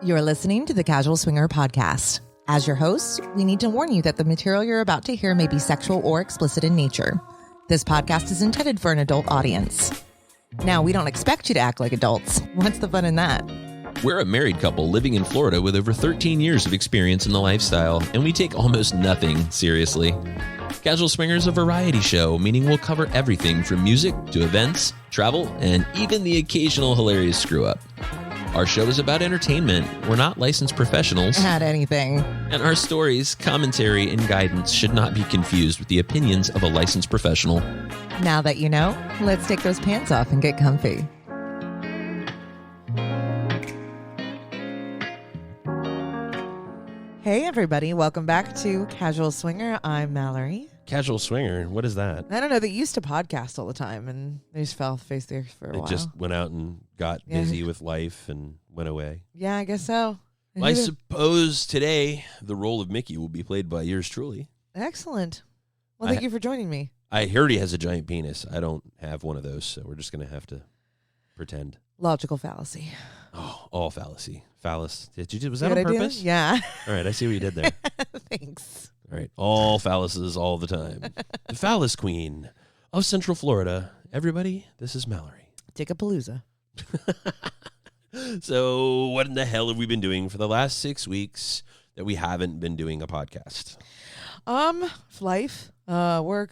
You're listening to the Casual Swinger Podcast. As your hosts, we need to warn you that the material you're about to hear may be sexual or explicit in nature. This podcast is intended for an adult audience. Now, we don't expect you to act like adults. What's the fun in that? We're a married couple living in Florida with over 13 years of experience in the lifestyle, and we take almost nothing seriously. Casual Swinger is a variety show, meaning we'll cover everything from music to events, travel, and even the occasional hilarious screw-up. Our show is about entertainment. We're not licensed professionals. Not anything. And our stories, commentary, and guidance should not be confused with the opinions of a licensed professional. Now that you know, let's take those pants off and get comfy. Hey, everybody. Welcome back to Casual Swinger. I'm Mallory. Casual Swinger? What is that? I don't know. They used to podcast all the time, and they just fell off the face of the earth for a while. It just went out and got busy with life and went away. Yeah, I guess so. Well, I suppose today the role of Mickey will be played by yours truly. Excellent. Well, thank you for joining me. I heard he has a giant penis. I don't have one of those, so we're just going to have to pretend. Logical fallacy. Oh, all fallacy. Phallus. Was that on purpose? Yeah. All right, I see what you did there. Thanks. All right, all phalluses all the time. The phallus queen of Central Florida. Everybody, this is Mallory. Take a Palooza. So what in the hell have we been doing for the last 6 weeks that we haven't been doing a podcast? Life, work,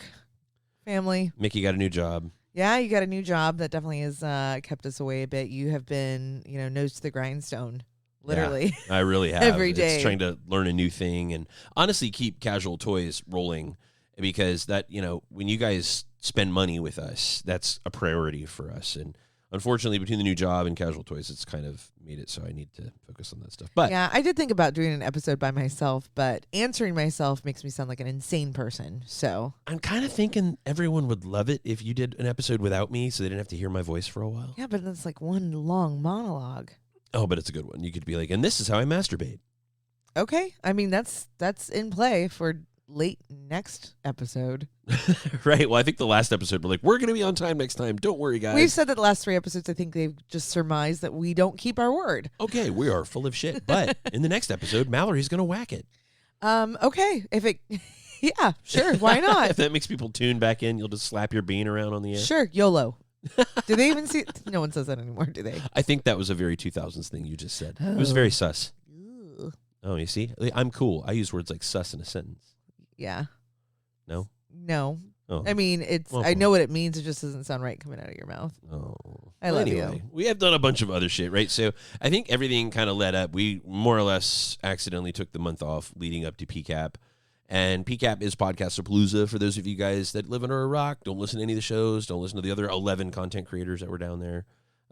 family. Mickey got a new job. Yeah, you got a new job. That definitely has kept us away a bit. You have been, nose to the grindstone, literally. Yeah, I really have. Every day. It's trying to learn a new thing and honestly keep Casual Toys rolling because that, when you guys spend money with us, that's a priority for us. And unfortunately, between the new job and Casual Toys, it's kind of made it so I need to focus on that stuff. But yeah, I did think about doing an episode by myself, but answering myself makes me sound like an insane person. So I'm kind of thinking everyone would love it if you did an episode without me so they didn't have to hear my voice for a while. Yeah, but that's like one long monologue. Oh, but it's a good one. You could be like, and this is how I masturbate. Okay. I mean, that's in play for late next episode. Right. Well, I think the last episode, we're going to be on time next time. Don't worry, guys. We've said that the last 3 episodes, I think they've just surmised that we don't keep our word. Okay, we are full of shit. But in the next episode, Mallory's going to whack it. Okay. If it, yeah, sure. Why not? If that makes people tune back in, you'll just slap your bean around on the air. Sure. YOLO. Do they even see? No one says that anymore, do they? I think that was a very 2000s thing you just said. It was very sus. Ugh. Oh, you see? I'm cool. I use words like sus in a sentence. Yeah. No? No. Oh. I mean, I know what it means. It just doesn't sound right coming out of your mouth. Oh. I love you. We have done a bunch of other shit, right? So I think everything kind of led up. We more or less accidentally took the month off leading up to PCAP. And PCAP is Podcast A Palooza for those of you guys that live under a rock. Don't listen to any of the shows. Don't listen to the other 11 content creators that were down there.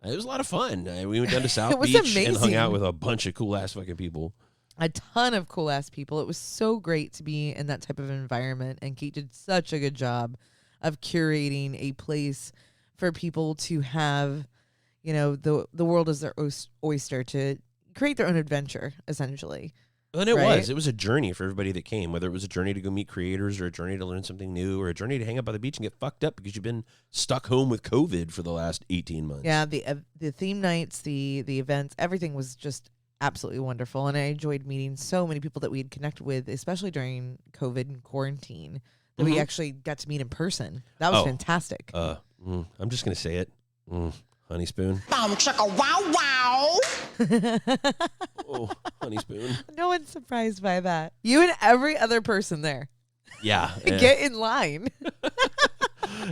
It was a lot of fun. We went down to South Beach amazing. And hung out with a bunch of cool-ass fucking people. A ton of cool ass people. It was so great to be in that type of environment, and Kate did such a good job of curating a place for people to have, the world as their oyster, to create their own adventure, essentially. And it right? was. It was a journey for everybody that came, whether it was a journey to go meet creators or a journey to learn something new or a journey to hang out by the beach and get fucked up because you've been stuck home with COVID for the last 18 months. Yeah, the theme nights, the events, everything was just absolutely wonderful. And I enjoyed meeting so many people that we had connected with, especially during COVID and quarantine, that we actually got to meet in person. That was fantastic. I'm just going to say it. Honey Spoon. Boom, chicka, wow, wow. Oh, Honey Spoon. No one's surprised by that. You and every other person there. Yeah. Get in line.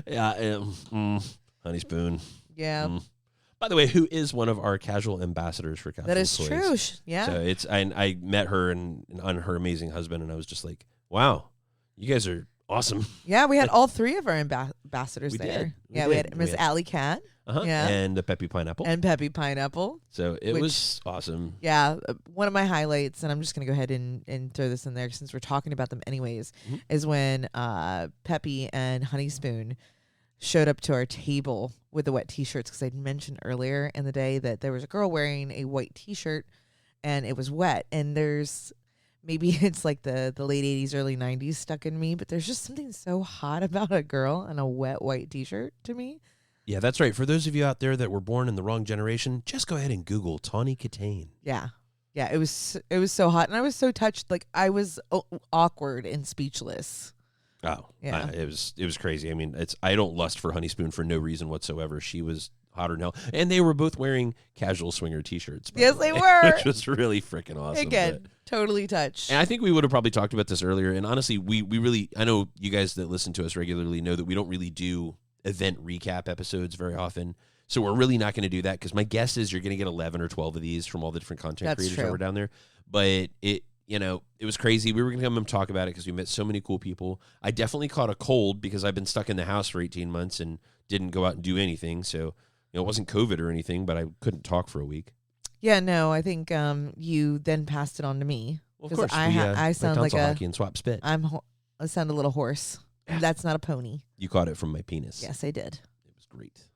Yeah. Honey Spoon. Yeah. By the way, who is one of our casual ambassadors for Casual That is Toys. true. Yeah. So I met her and on her amazing husband, and I was just like, wow, you guys are awesome. Yeah, we had all 3 of our ambassadors We there. did. We had Miss Alley Cat. Yeah. And the Peppy Pineapple. And Peppy Pineapple. So it was awesome. Yeah. One of my highlights, and I'm just going to go ahead and throw this in there since we're talking about them anyways, is when Peppy and Honey Spoon showed up to our table with the wet T-shirts, because I'd mentioned earlier in the day that there was a girl wearing a white T-shirt and it was wet. And maybe it's like the late 80s, early 90s stuck in me, but there's just something so hot about a girl in a wet white T-shirt to me. Yeah, that's right. For those of you out there that were born in the wrong generation, just go ahead and Google Tawny Katane. Yeah. Yeah, it was so hot, and I was so touched. Like I was awkward and speechless. Oh, Yeah. it was crazy. I mean, I don't lust for Honey Spoon for no reason whatsoever. She was hotter than hell, and they were both wearing casual swinger T-shirts. Yes, they were, which was really freaking awesome. Again, totally touched. And I think we would have probably talked about this earlier. And honestly, we really, I know you guys that listen to us regularly know that we don't really do event recap episodes very often. So we're really not going to do that because my guess is you're going to get 11 or 12 of these from all the different content creators that were down there. But it was crazy. We were going to come and talk about it because we met so many cool people. I definitely caught a cold because I've been stuck in the house for 18 months and didn't go out and do anything. So, it wasn't COVID or anything, but I couldn't talk for a week. Yeah, no, I think you then passed it on to me. Well, of course, I sound like a hockey and swap spit. I sound a little hoarse. And that's not a pony. You caught it from my penis. Yes, I did. It was great.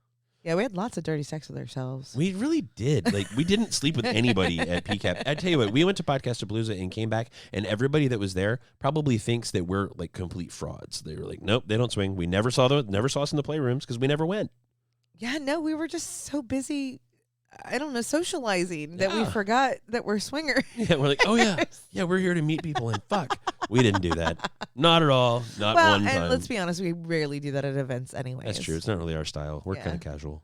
Yeah, we had lots of dirty sex with ourselves. We really did. Like, we didn't sleep with anybody at PCAP. I tell you what, we went to Podcast A Palooza and came back, and everybody that was there probably thinks that we're like complete frauds. They were like, nope, they don't swing. We never saw us in the playrooms because we never went. Yeah, no, we were just so busy, I don't know, socializing that we forgot that we're swingers. Yeah, we're like, oh yeah, we're here to meet people, and fuck, we didn't do that. Not at all. Not one time. And let's be honest, we rarely do that at events anyway. That's true. It's not really our style. We're kind of casual.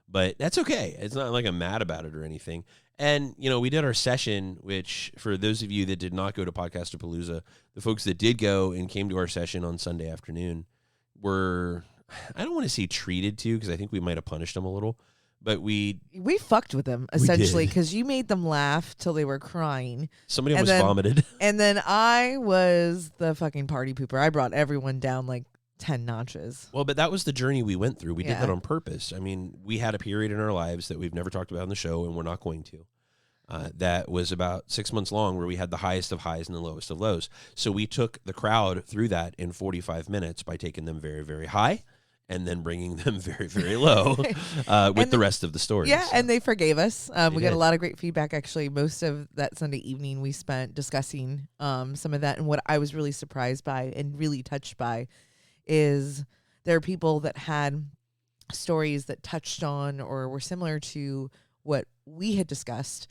But that's okay. It's not like I'm mad about it or anything. And, we did our session, which for those of you that did not go to Podcast A Palooza, the folks that did go and came to our session on Sunday afternoon were, I don't want to say treated to because I think we might have punished them a little. But we fucked with them, essentially, because you made them laugh till they were crying. Somebody almost vomited. And then I was the fucking party pooper. I brought everyone down like 10 notches. Well, but that was the journey we went through. We did that on purpose. I mean, we had a period in our lives that we've never talked about on the show, and we're not going to. That was about 6 months long, where we had the highest of highs and the lowest of lows. So we took the crowd through that in 45 minutes by taking them very, very high and then bringing them very, very low with the rest of the story. Yeah, and they forgave us. We got a lot of great feedback, actually. Most of that Sunday evening we spent discussing some of that. And what I was really surprised by and really touched by is there are people that had stories that touched on or were similar to what we had discussed.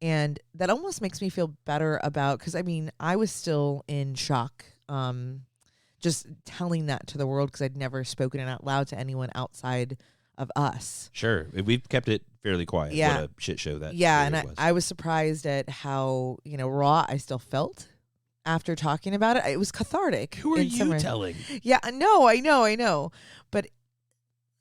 And that almost makes me feel better about, because, I mean, I was still in shock just telling that to the world because I'd never spoken it out loud to anyone outside of us. Sure. We've kept it fairly quiet. Yeah. What a shit show that and I was surprised at how, raw I still felt after talking about it. It was cathartic. Who are you telling? Yeah, no, I know. But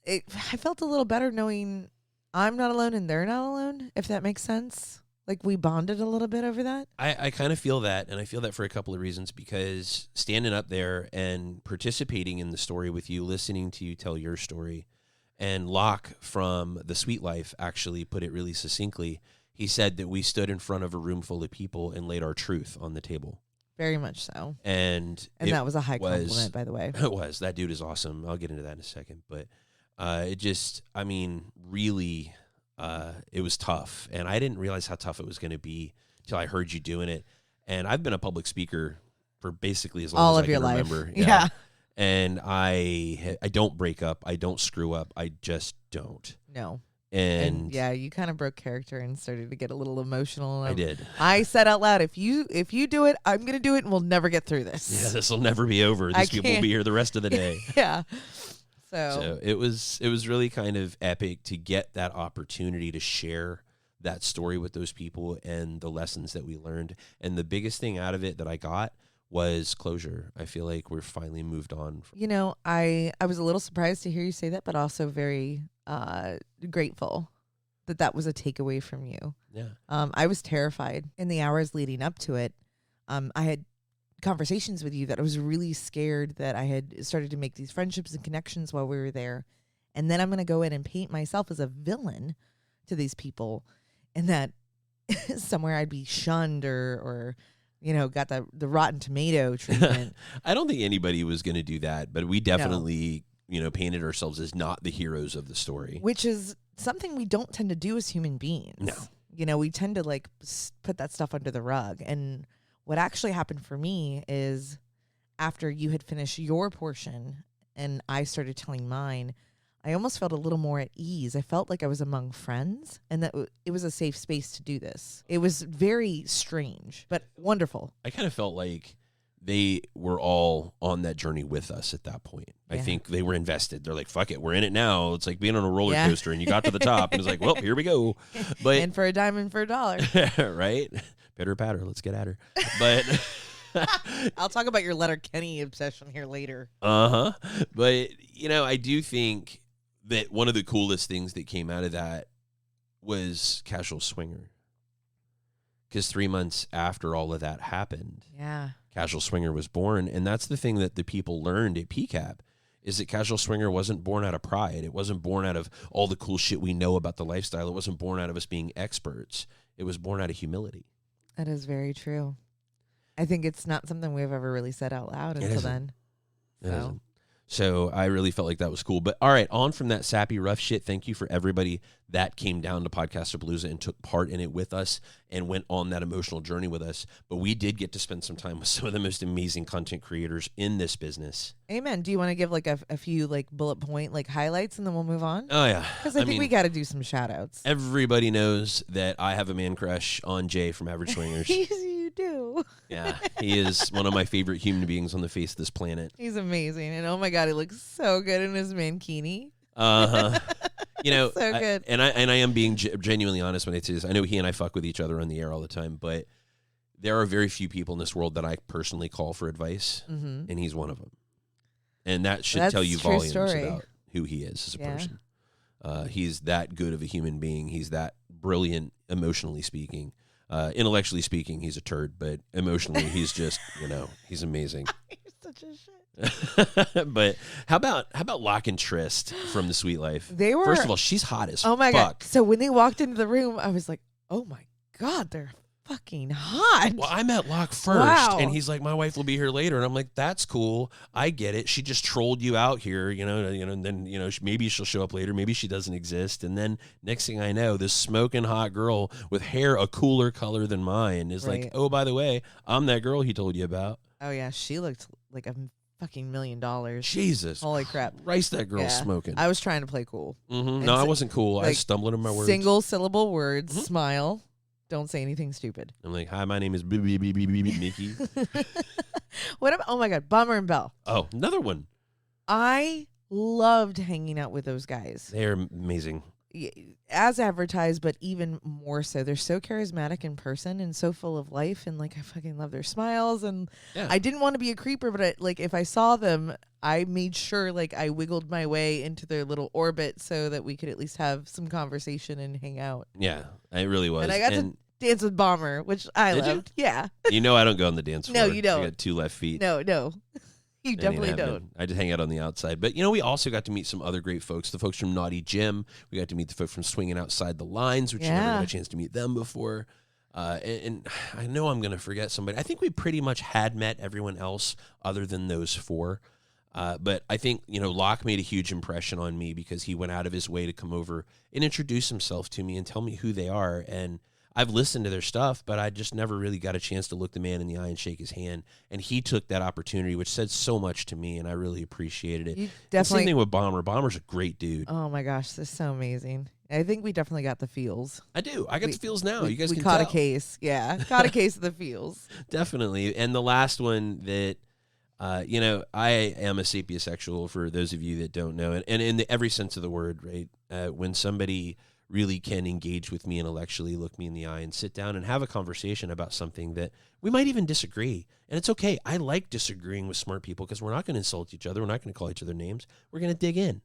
I felt a little better knowing I'm not alone and they're not alone, if that makes sense. Like, we bonded a little bit over that. I kind of feel that, and I feel that for a couple of reasons, because standing up there and participating in the story with you, listening to you tell your story, and Locke from The Sweet Life actually put it really succinctly. He said that we stood in front of a room full of people and laid our truth on the table. Very much so. And that was a high compliment, by the way. It was. That dude is awesome. I'll get into that in a second. But really... it was tough, and I didn't realize how tough it was going to be till I heard you doing it. And I've been a public speaker for basically as long as I can remember. Yeah. And I don't break up. I don't screw up. I just don't. No. And yeah, you kind of broke character and started to get a little emotional. I did. I said out loud, if you do it, I'm going to do it, and we'll never get through this. Yeah, this will never be over. These people will be here the rest of the day. Yeah. So it was really kind of epic to get that opportunity to share that story with those people and the lessons that we learned. And the biggest thing out of it that I got was closure. I feel like we're finally moved on. I was a little surprised to hear you say that, but also very grateful that was a takeaway from you. Yeah. I was terrified in the hours leading up to it. I had conversations with you that I was really scared that I had started to make these friendships and connections while we were there. And then I'm going to go in and paint myself as a villain to these people, and that somewhere I'd be shunned or got the rotten tomato treatment. I don't think anybody was going to do that, but we definitely, painted ourselves as not the heroes of the story. Which is something we don't tend to do as human beings. No. We tend to put that stuff under the rug. And what actually happened for me is after you had finished your portion and I started telling mine, I almost felt a little more at ease. I felt like I was among friends and that it was a safe space to do this. It was very strange, but wonderful. I kind of felt like they were all on that journey with us at that point. I think they were invested. They're like, fuck it, we're in it now. It's like being on a roller coaster and you got to the top and it's like, well, here we go. But and for a dime and for a dollar. right? Pitter patter, let's get at her. But I'll talk about your Letterkenny obsession here later. But, I do think that one of the coolest things that came out of that was Casual Swinger. Because 3 months after all of that happened, Casual Swinger was born. And that's the thing that the people learned at PCAP is that Casual Swinger wasn't born out of pride. It wasn't born out of all the cool shit we know about the lifestyle. It wasn't born out of us being experts. It was born out of humility. That is very true. I think it's not something we've ever really said out loud until then. So I really felt like that was cool. But all right, on from that sappy, rough shit. Thank you for everybody that came down to Podcast A Palooza and took part in it with us and went on that emotional journey with us. But we did get to spend some time with some of the most amazing content creators in this business. Amen. Do you want to give like a few like bullet point like highlights and then we'll move on? Oh, yeah. Because I think we got to do some shout outs. Everybody knows that I have a man crush on Jay from Average Swingers. You do. Yeah, he is one of my favorite human beings on the face of this planet. He's amazing. And oh my God, he looks so good in his mankini. So good. I am being genuinely honest when I say this. I know he and I fuck with each other on the air all the time, but there are very few people in this world that I personally call for advice, and he's one of them. And that should tell you volumes about who he is as a person. He's that good of a human being. He's that brilliant, emotionally speaking. Intellectually speaking, he's a turd, but emotionally, he's just, he's amazing. You're such a shit. But how about Locke and Trist from The Sweet Life? They were, first of all, she's hot as oh my fuck. God. So when they walked into the room, I was like, oh my God, they're fucking hot. Well, I met Locke first, and he's like, my wife will be here later, and I'm like, that's cool. I get it. She just trolled you out here, and then maybe she'll show up later. Maybe she doesn't exist, and then next thing I know, this smoking hot girl with hair a cooler color than mine is like, oh, by the way, I'm that girl he told you about. Oh yeah, she looked like a fucking $1 million. Jesus, holy crap! Christ, that girl's smoking. I was trying to play cool. No, I wasn't cool. I was stumbling in my words. Single syllable words. Smile. Don't say anything stupid. I'm like, hi, my name is Mickey. Oh my God, Bomber and Bell. Oh, another one. I loved hanging out with those guys. They're amazing. As advertised, but even more so. They're so charismatic in person and so full of life, and like I fucking love their smiles. And I didn't want to be a creeper, but if I saw them, I made sure like I wiggled my way into their little orbit so that we could at least have some conversation and hang out. Yeah, it really was. And I got to dance with Bomber, which I loved. You? Yeah. I don't go on the dance floor. No, you don't. I got 2 left feet. No. You definitely don't. I just hang out on the outside. But, we also got to meet some other great folks. The folks from Naughty Jim. We got to meet the folks from Swinging Outside the Lines, which you never got a chance to meet them before. And I know I'm going to forget somebody. I think we pretty much had met everyone else other than those 4. But I think, Locke made a huge impression on me because he went out of his way to come over and introduce himself to me and tell me who they are. And I've listened to their stuff, but I just never really got a chance to look the man in the eye and shake his hand. And he took that opportunity, which said so much to me, and I really appreciated it. Same thing with Bomber. Bomber's a great dude. Oh my gosh, this is so amazing. I think we definitely got the feels. I do. I got the feels now. You guys can caught tell. A case. Yeah, caught a case of the feels. Definitely. And the last one that, I am a sapiosexual for those of you that don't know. And in every sense of the word, right? When somebody really can engage with me intellectually, look me in the eye, and sit down and have a conversation about something that we might even disagree. And it's okay. I like disagreeing with smart people because we're not going to insult each other. We're not going to call each other names. We're going to dig in.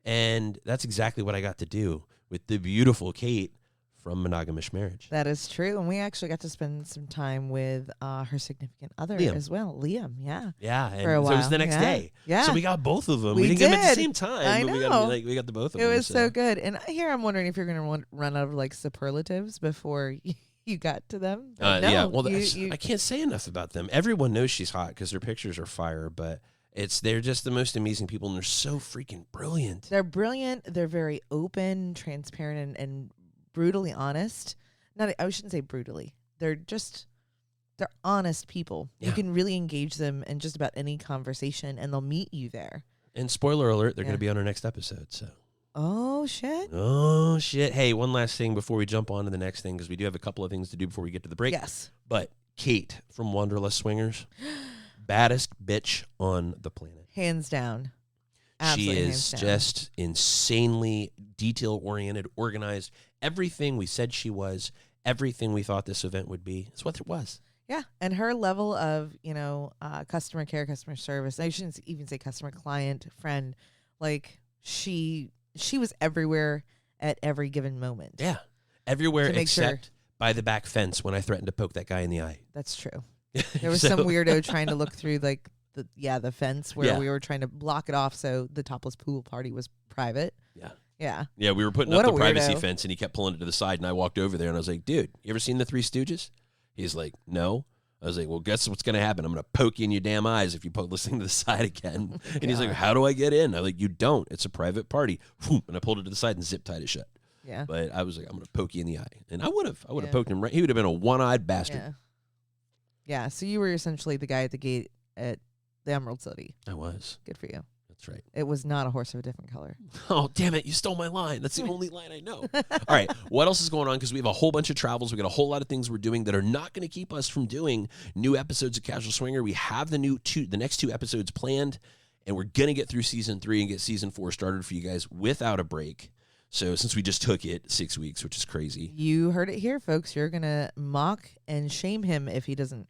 And that's exactly what I got to do with the beautiful Kate from Monogamish Marriage. That is true. And we actually got to spend some time with her significant other as well, Liam. Yeah. Yeah. And for a while. So it was the next day. Yeah. So we got both of them. We didn't did. get them at the same time. I but know. We got the both of them. them. It was so good. And here I'm wondering if you're going to run out of like superlatives before you got to them. No, yeah. Well, I can't say enough about them. Everyone knows she's hot because their pictures are fire, but they're just the most amazing people, and they're so freaking brilliant. They're brilliant. They're very open, transparent, and brutally honest. I shouldn't say brutally. They're honest people. Yeah. You can really engage them in just about any conversation, and they'll meet you there. And spoiler alert, they're Yeah. going to be on our next episode. So. Oh, shit. Oh, shit. Hey, one last thing before we jump on to the next thing, because we do have a couple of things to do before we get to the break. Yes. But Kate from Wanderlust Swingers, baddest bitch on the planet. Hands down. She Absolutely is hands down. just insanely detail-oriented, organized. Everything we said she was, everything we thought this event would be, is what it was. Yeah, and her level of, customer care, customer service, I shouldn't even say customer, client, friend, like she was everywhere at every given moment. Yeah. Everywhere To make except by the back fence when I threatened to poke that guy in the eye. That's true. There was some weirdo trying to look through like the fence where we were trying to block it off so the topless pool party was private. Yeah. Yeah. Yeah, we were putting What up a the privacy weirdo. fence, and he kept pulling it to the side, and I walked over there, and I was like, dude, you ever seen the Three Stooges? He's like, no. I was like, well, guess what's going to happen? I'm going to poke you in your damn eyes if you listening to the side again. And he's like, how do I get in? I'm like, you don't. It's a private party. And I pulled it to the side and zip-tied it shut. Yeah. But I was like, I'm going to poke you in the eye. And I would have Yeah. poked him right. He would have been a one-eyed bastard. Yeah. Yeah. So you were essentially the guy at the gate at the Emerald City. I was. Good for you. That's right. It was not a horse of a different color. Oh, damn it. You stole my line. That's the only line I know. All right. What else is going on? Because we have a whole bunch of travels. We got a whole lot of things we're doing that are not going to keep us from doing new episodes of Casual Swinger. We have the next 2 episodes planned, and we're going to get through season 3 and get season 4 started for you guys without a break. So since we just took it 6 weeks, which is crazy. You heard it here, folks. You're going to mock and shame him if he doesn't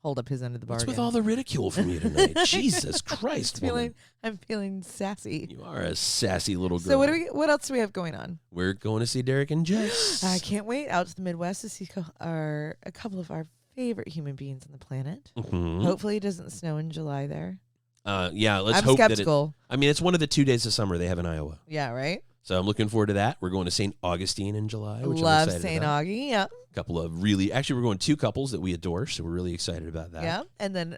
hold up his end of the What's bargain. with all the ridicule from you tonight? Jesus Christ, woman. I'm feeling sassy. You are a sassy little girl. So what else do we have going on? We're going to see Derek and Jess. I can't wait out to the Midwest to see a couple of our favorite human beings on the planet. Mhm. Hopefully it doesn't snow in July there. Yeah, let's I'm hope skeptical. that it's one of the 2 days of summer they have in Iowa. Yeah, right? So I'm looking forward to that. We're going to St. Augustine in July, which I'm Love excited St. about. Augie. Yeah. A couple of we're going 2 couples that we adore, so we're really excited about that. Yeah. And then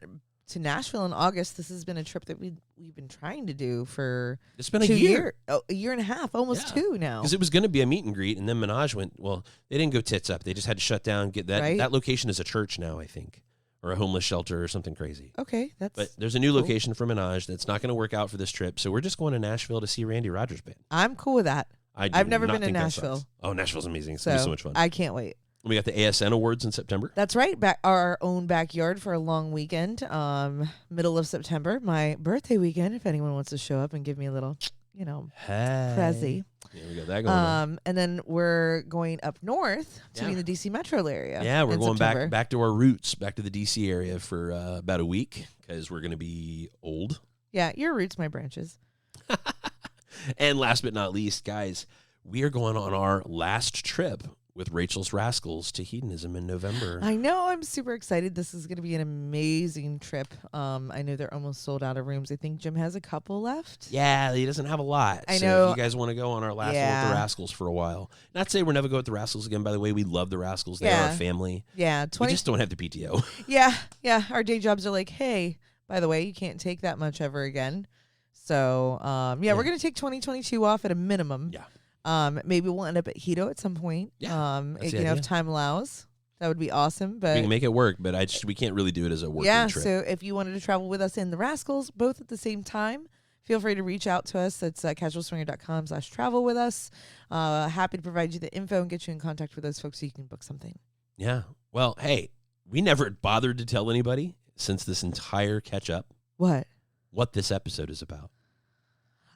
to Nashville in August. This has been a trip that we've been trying to do for It's been a 2 year. a year and a half, almost 2 now. Because it was going to be a meet and greet, and then Minaj went, well, they didn't go tits up. They just had to shut down, get that. Right. That location is a church now, I think, or a homeless shelter or something crazy. Okay, But that's. there's a new cool. location for Minaj that's not going to work out for this trip, so we're just going to Nashville to see Randy Rogers' band. I'm cool with that. I do I've never not been to think that Nashville. sucks. Oh, Nashville's amazing. It's going to be so much fun. I can't wait. We got the ASN Awards in September. That's right. Our own backyard for a long weekend. Middle of September, my birthday weekend. If anyone wants to show up and give me a little, Hey. prezzy. Yeah, we got that going on. And then we're going up north to be Yeah. in the DC metro area. Yeah, we're in going September. back to our roots, back to the DC area for about a week because we're going to be old. Yeah, your roots, my branches. And last but not least, guys, we are going on our last trip with Rachals Rascals to Hedonism in November. I know. I'm super excited. This is going to be an amazing trip. I know they're almost sold out of rooms. I think Jim has a couple left. Yeah, he doesn't have a lot. I so know. if you guys want to go on our last one with Yeah. the Rascals for a while. Not to say we're never going with the Rascals again, by the way. We love the Rascals. They are Yeah. our family. Yeah, We just don't have the PTO. Yeah. Our day jobs are like, hey, by the way, you can't take that much ever again. So, we're going to take 2022 off at a minimum. Yeah. Maybe we'll end up at Hedo at some point. Yeah, that's the if idea. time allows. That would be awesome. But We can make it work, but we can't really do it as a working yeah, trip. so if you wanted to travel with us and the Rascals both at the same time, feel free to reach out to us. That's casualswinger.com/travel with us. Happy to provide you the info and get you in contact with those folks so you can book something. Yeah. Well, hey, we never bothered to tell anybody since this entire catch up what this episode is about.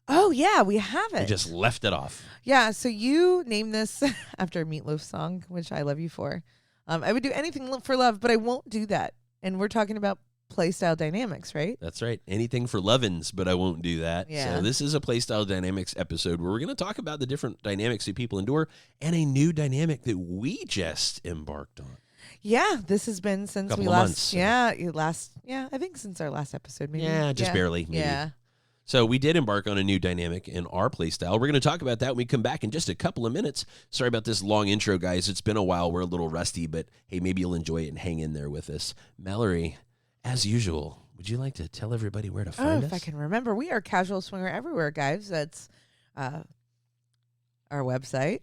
Oh, yeah, we haven't. We just left it off. Yeah, so you named this after a Meatloaf song, which I love you for. I would do anything for love, but I won't do that. And we're talking about Playstyle Dynamics, right? That's right. Anything for lovins, but I won't do that. Yeah. So this is a Playstyle Dynamics episode where we're going to talk about the different dynamics that people endure and a new dynamic that we just embarked on. Yeah, this has been since Couple we of last. months. I think since our last episode, maybe. Yeah, just barely, maybe. Yeah. So we did embark on a new dynamic in our playstyle. We're going to talk about that when we come back in just a couple of minutes. Sorry about this long intro, guys. It's been a while. We're a little rusty, but hey, maybe you'll enjoy it and hang in there with us. Mallory, as usual, would you like to tell everybody where to find us? If I can remember, we are Casual Swinger everywhere, guys. That's our website.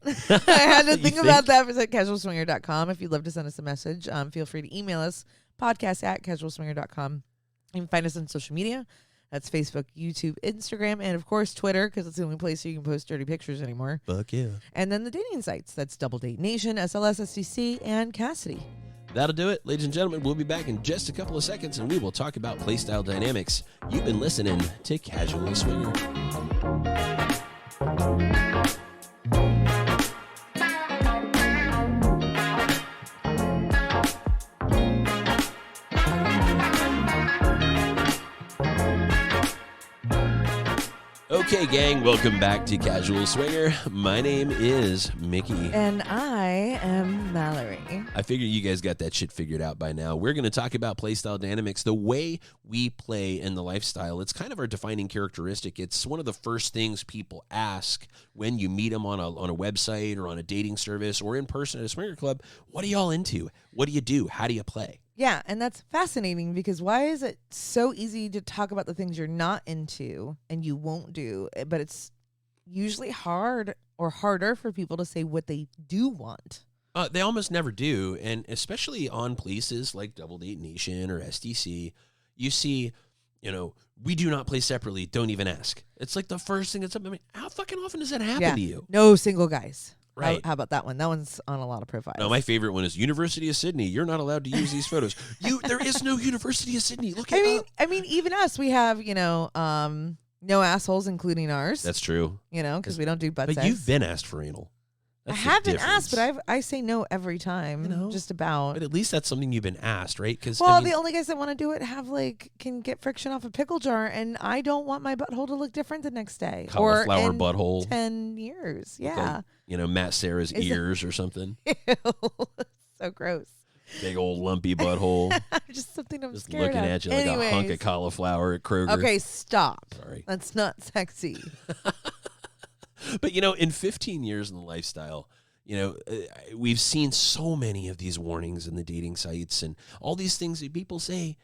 I had to think about that. It's at casualswinger.com. If you'd love to send us a message, feel free to email us, podcast@casualswinger.com. You can find us on social media. That's Facebook, YouTube, Instagram, and of course Twitter, because it's the only place you can post dirty pictures anymore. Fuck yeah. And then the dating sites. That's Double Date Nation, SLS, SDC, and Cassidy. That'll do it. Ladies and gentlemen, we'll be back in just a couple of seconds, and we will talk about Playstyle Dynamics. You've been listening to Casually Swinger. Okay, gang, welcome back to Casual Swinger. My name is Mickey. And I am Mallory. I figure you guys got that shit figured out by now. We're going to talk about Playstyle Dynamics, the way we play in the lifestyle. It's kind of our defining characteristic. It's one of the first things people ask when you meet them on a website or on a dating service or in person at a swinger club. What are y'all into? What do you do? How do you play? Yeah, and that's fascinating because why is it so easy to talk about the things you're not into and you won't do, but it's usually hard or harder for people to say what they do want? They almost never do, and especially on places like Double Date Nation or SDC, you see, we do not play separately, don't even ask. It's like the first thing that's up. I mean, how fucking often does that happen to you? No single guys. Right. How about that one? That one's on a lot of profiles. No, my favorite one is University of Sydney. You're not allowed to use these photos. There is no University of Sydney. Look it up. I mean, even us, we have, no assholes, including ours. That's true. Because we don't do butt sex. But you've been asked for anal. I have been asked, but I say no every time. Just about. But at least that's something you've been asked, right? Because the only guys that want to do it can get friction off a pickle jar, and I don't want my butthole to look different the next day. Cauliflower or in butthole. 10 years, yeah. Like, Matt Sarah's ears or something. Ew, so gross. Big old lumpy butthole. Just something I'm just scared of. looking at you like a hunk of cauliflower at Kroger. Okay, stop. Sorry. That's not sexy. But, in 15 years in the lifestyle, we've seen so many of these warnings in the dating sites and all these things that people say,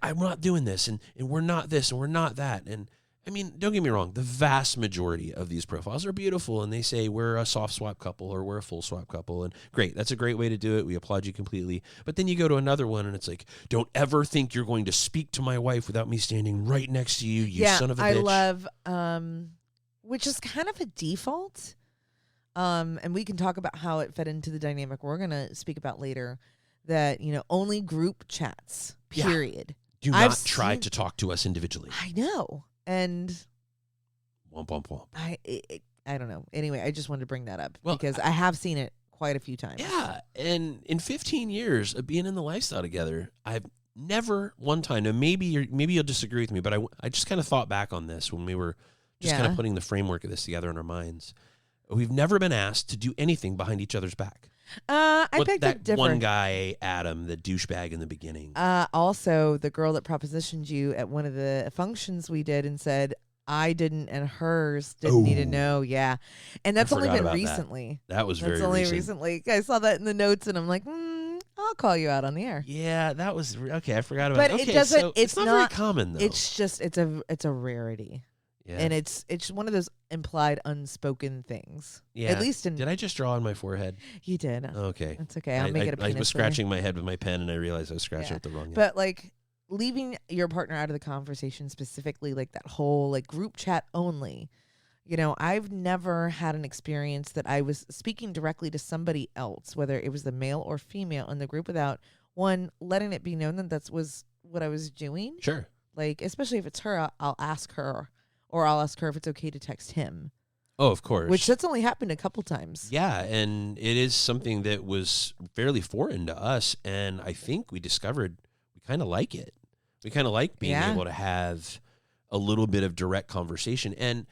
I'm not doing this, and we're not this, and we're not that. And, I mean, don't get me wrong. The vast majority of these profiles are beautiful, and they say we're a soft swap couple or we're a full swap couple. And great, that's a great way to do it. We applaud you completely. But then you go to another one, and it's like, don't ever think you're going to speak to my wife without me standing right next to you, you son of a bitch. I love... which is kind of a default. And we can talk about how it fed into the dynamic we're going to speak about later, that, only group chats, period. Do not try to talk to us individually. I know. And womp, womp, womp. I don't know. Anyway, I just wanted to bring that up because I have seen it quite a few times. Yeah. And in 15 years of being in the lifestyle together, I've never one time, now maybe you'll disagree with me, but I just kind of thought back on this when we were just kind of putting the framework of this together in our minds. We've never been asked to do anything behind each other's back. I picked that it different. One guy, Adam, the douchebag in the beginning. Also, the girl that propositioned you at one of the functions we did and said, I didn't and hers didn't need to know. Yeah. And that's only been recently. That was very recent. That's only recently. I saw that in the notes and I'm like, I'll call you out on the air. Yeah, that was, okay, I forgot about it. But okay, it doesn't, so it's not very common though. It's just, it's a rarity. Yeah. And it's one of those implied unspoken things. Yeah. At least in... Did I just draw on my forehead? You did. Okay. That's okay. I'll make it a penis. I was scratching my head with my pen and I realized I was scratching with the wrong end. But like leaving your partner out of the conversation, specifically like that whole like group chat only, I've never had an experience that I was speaking directly to somebody else, whether it was the male or female in the group, without one letting it be known that was what I was doing. Sure. Like, especially if it's her, I'll ask her. Or I'll ask her if it's okay to text him. Oh, of course. Which that's only happened a couple times. Yeah, and it is something that was fairly foreign to us, and I think we discovered we kind of like it. We kind of like being able to have a little bit of direct conversation. And,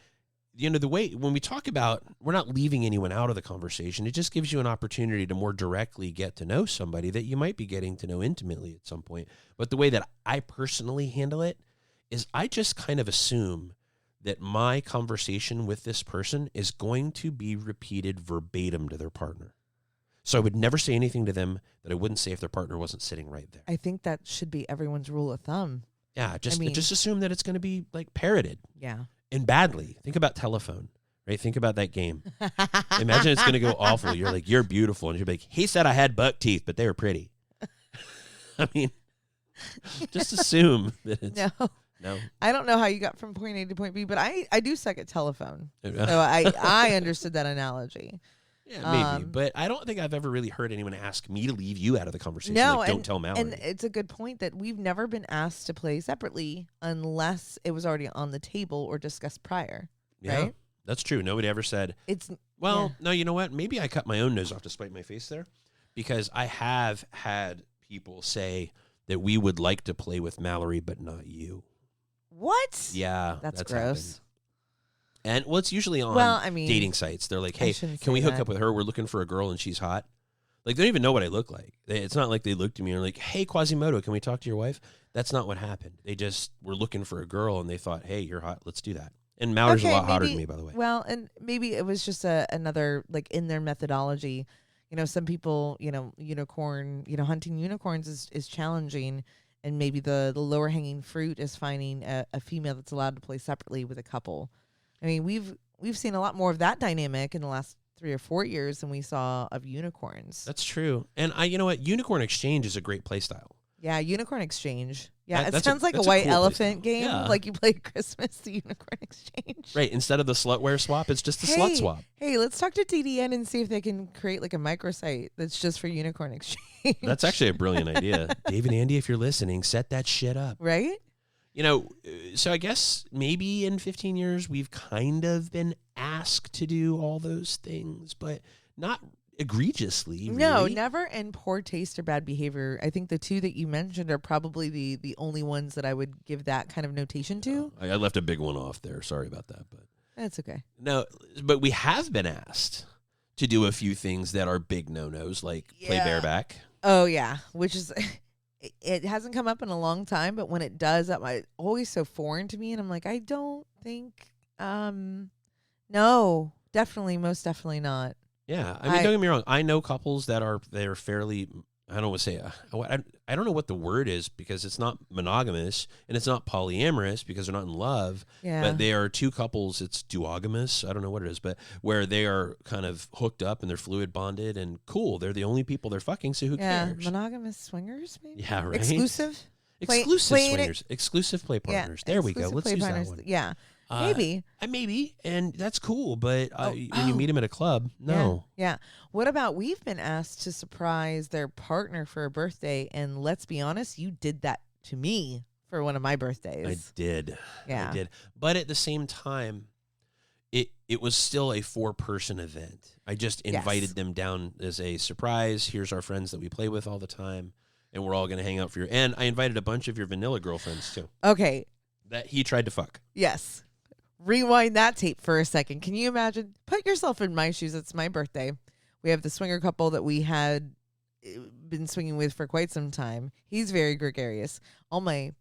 the way, when we talk about, we're not leaving anyone out of the conversation. It just gives you an opportunity to more directly get to know somebody that you might be getting to know intimately at some point. But the way that I personally handle it is I just kind of assume that my conversation with this person is going to be repeated verbatim to their partner. So I would never say anything to them that I wouldn't say if their partner wasn't sitting right there. I think that should be everyone's rule of thumb. Yeah, just assume that it's going to be like parroted. Yeah. And badly. Think about telephone, right? Think about that game. Imagine it's going to go awful. You're like, you're beautiful. And you're like, he said I had buck teeth, but they were pretty. I mean, just assume that it's... No. No. I don't know how you got from point A to point B, but I do suck at telephone. So I understood that analogy. Yeah, maybe. But I don't think I've ever really heard anyone ask me to leave you out of the conversation. No, like, don't tell Mallory. And it's a good point that we've never been asked to play separately unless it was already on the table or discussed prior. Yeah, right? That's true. Nobody ever said, no, you know what? Maybe I cut my own nose off to spite my face there, because I have had people say that we would like to play with Mallory, but not you. What? Yeah. That's gross. Happened. And it's usually on dating sites. They're like, hey, can we hook up with her? We're looking for a girl and she's hot. Like, they don't even know what I look like. It's not like they looked at me and were like, hey, Quasimodo, can we talk to your wife? That's not what happened. They just were looking for a girl and they thought, hey, you're hot. Let's do that. And Mallory's a lot hotter than me, by the way. Well, and maybe it was just another, like, in their methodology. You know, some people, hunting unicorns is challenging. And maybe the lower hanging fruit is finding a female that's allowed to play separately with a couple. I mean, we've seen a lot more of that dynamic in the last 3 or 4 years than we saw of unicorns. That's true. And you know what? Unicorn Exchange is a great play style. Yeah, Unicorn Exchange. Yeah, it that's sounds like a cool white play elephant style. game, Yeah. like you play at Christmas, the Unicorn Exchange. Right. Instead of the slutware swap, it's just a slut swap. Hey, let's talk to DDN and see if they can create like a microsite that's just for Unicorn Exchange. That's actually a brilliant idea. Dave and Andy, if you're listening, set that shit up. Right? You know, so I guess maybe in 15 years we've kind of been asked to do all those things, but not egregiously. No, really. never in poor taste or bad behavior. I think the two that you mentioned are probably the only ones that I would give that kind of notation to. I left a big one off there. Sorry about that, but that's okay. No, but we have been asked to do a few things that are big no-nos, like play bareback. Oh yeah, which is it hasn't come up in a long time, but when it does, it's always so foreign to me, and I'm like, I don't think, no, most definitely not. Yeah, I mean, don't get me wrong. I know couples they're fairly. I don't want to say. I don't know what the word is, because it's not monogamous and it's not polyamorous because they're not in love. Yeah. But they are two couples. It's duogamous. I don't know what it is, but where they are kind of hooked up and they're fluid bonded and cool. They're the only people they're fucking. So who cares? Monogamous swingers, maybe. Yeah, right. Exclusive swingers, exclusive play partners. Yeah, there we go. Let's use partners. that one. Yeah. Maybe, and that's cool. But when you meet them at a club, no. Yeah. What about we've been asked to surprise their partner for a birthday, and let's be honest, you did that to me for one of my birthdays. I did. Yeah. I did. But at the same time, it was still a 4-person event. I just invited them down as a surprise. Here's our friends that we play with all the time, and we're all going to hang out for your. And I invited a bunch of your vanilla girlfriends too. Okay. That he tried to fuck. Yes. Rewind that tape for a second. Can you imagine? Put yourself in my shoes. It's my birthday. We have the swinger couple that we had been swinging with for quite some time. He's very gregarious. All my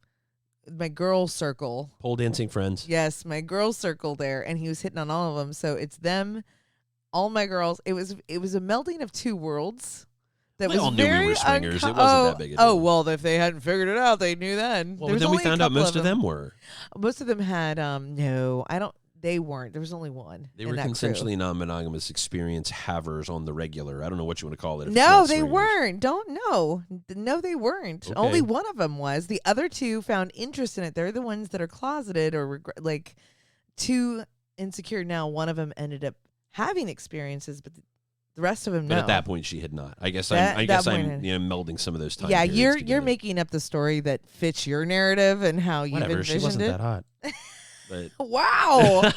girl circle. Pole dancing friends. Yes, my girl circle there, and he was hitting on all of them. So it's them, all my girls. It was a melding of two worlds. That we was all knew we were swingers. It wasn't that big a deal. Oh, well, if they hadn't figured it out, they knew then. Well, then we found out most of them were. Most of them had, they weren't. There was only one. They were consensually non-monogamous experience havers on the regular. I don't know what you want to call it. No, they weren't. No, they weren't. Okay. Only one of them was. The other two found interest in it. They're the ones that are closeted or too insecure. Now, one of them ended up having experiences, but the rest of them, But no. at that point, she had not. I guess I'm melding some of those time. Yeah, periods you're together. making up the story that fits your narrative and how you've Whatever. envisioned She wasn't it. that hot. But Wow.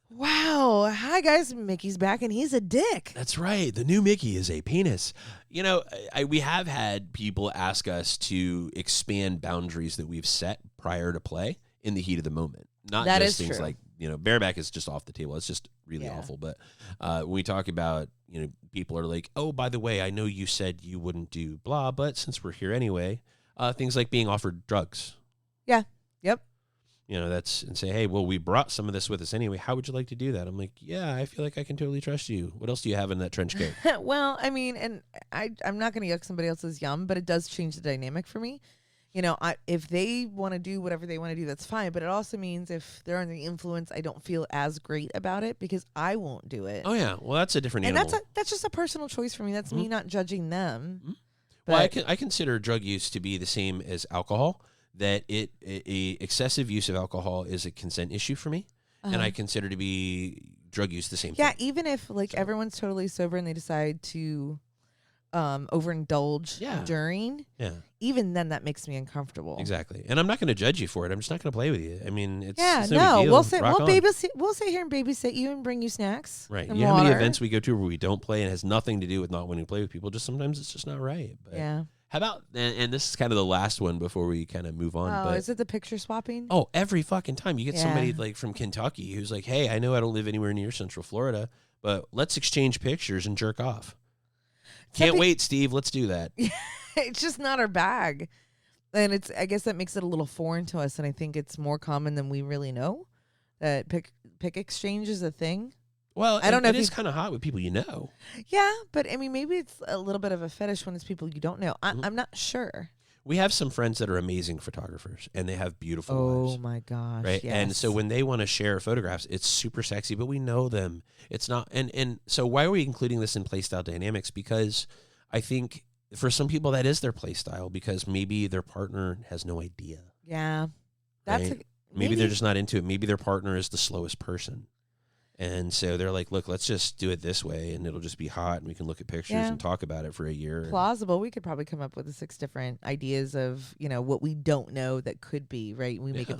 Wow. Hi, guys. Mickey's back, and he's a dick. That's right. The new Mickey is a penis. You know, we have had people ask us to expand boundaries that we've set prior to play in the heat of the moment. Not That just is things true. like, bareback is just off the table. It's just really awful. But when we talk about, people are like, oh, by the way, I know you said you wouldn't do blah, but since we're here anyway, things like being offered drugs. Yeah. Yep. And say, hey, well, we brought some of this with us anyway. How would you like to do that? I'm like, yeah, I feel like I can totally trust you. What else do you have in that trench coat? Well, I mean, and I'm not going to yuck somebody else's yum, but it does change the dynamic for me. If they want to do whatever they want to do, that's fine. But it also means if they're under the influence, I don't feel as great about it because I won't do it. Oh, yeah. Well, that's a different and animal. that's just a personal choice for me. That's me not judging them. Mm-hmm. Well, I consider drug use to be the same as alcohol. that excessive use of alcohol is a consent issue for me, and I consider to be drug use the same thing. Yeah, even if everyone's totally sober and they decide to overindulge during, even then that makes me uncomfortable. Exactly. And I'm not going to judge you for it. I'm just not going to play with you. I mean, it's no big deal. We'll sit here and babysit you and bring you snacks. Right. And you know water. how many events we go to where we don't play, and it has nothing to do with not wanting to play with people. Just sometimes it's just not right. But how about, and this is kind of the last one before we kind of move on. Oh, but is it the picture swapping? Oh, every fucking time you get somebody like from Kentucky who's like, hey, I know I don't live anywhere near Central Florida, but let's exchange pictures and jerk off. Can't wait, Steve. Let's do that. It's just not our bag. And I guess that makes it a little foreign to us. And I think it's more common than we really know that pick exchange is a thing. Well, I don't know. It is kind of hot with people you know. Yeah, but I mean, maybe it's a little bit of a fetish when it's people you don't know. I'm not sure. We have some friends that are amazing photographers, and they have beautiful lives. Oh my gosh! Right, yes. and so when they want to share photographs, it's super sexy, but we know them. It's not, and so why are we including this in Playstyle Dynamics? Because I think for some people that is their play style, because maybe their partner has no idea. Yeah, that's right? Maybe they're just not into it. Maybe their partner is the slowest person. And so they're like, look, let's just do it this way, and it'll just be hot, and we can look at pictures and talk about it for a year. Plausible. We could probably come up with 6 different ideas of, what we don't know that could be, right? We make up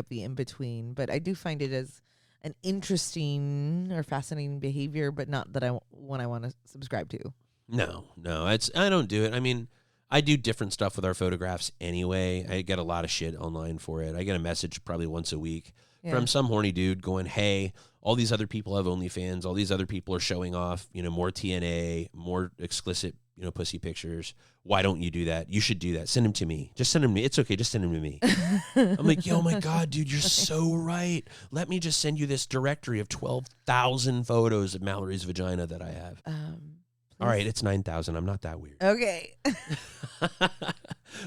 the in-between. But I do find it as an interesting or fascinating behavior, but not that I want to subscribe to. No. I don't do it. I mean, I do different stuff with our photographs anyway. I get a lot of shit online for it. I get a message probably once a week from some horny dude going, hey, all these other people have OnlyFans. All these other people are showing off, more TNA, more explicit, pussy pictures. Why don't you do that? You should do that. Send them to me. Just send them to me. It's okay. Just send them to me. I'm like, oh my God, dude, you're so right. Let me just send you this directory of 12,000 photos of Mallory's vagina that I have. All right, it's 9,000. I'm not that weird. Okay.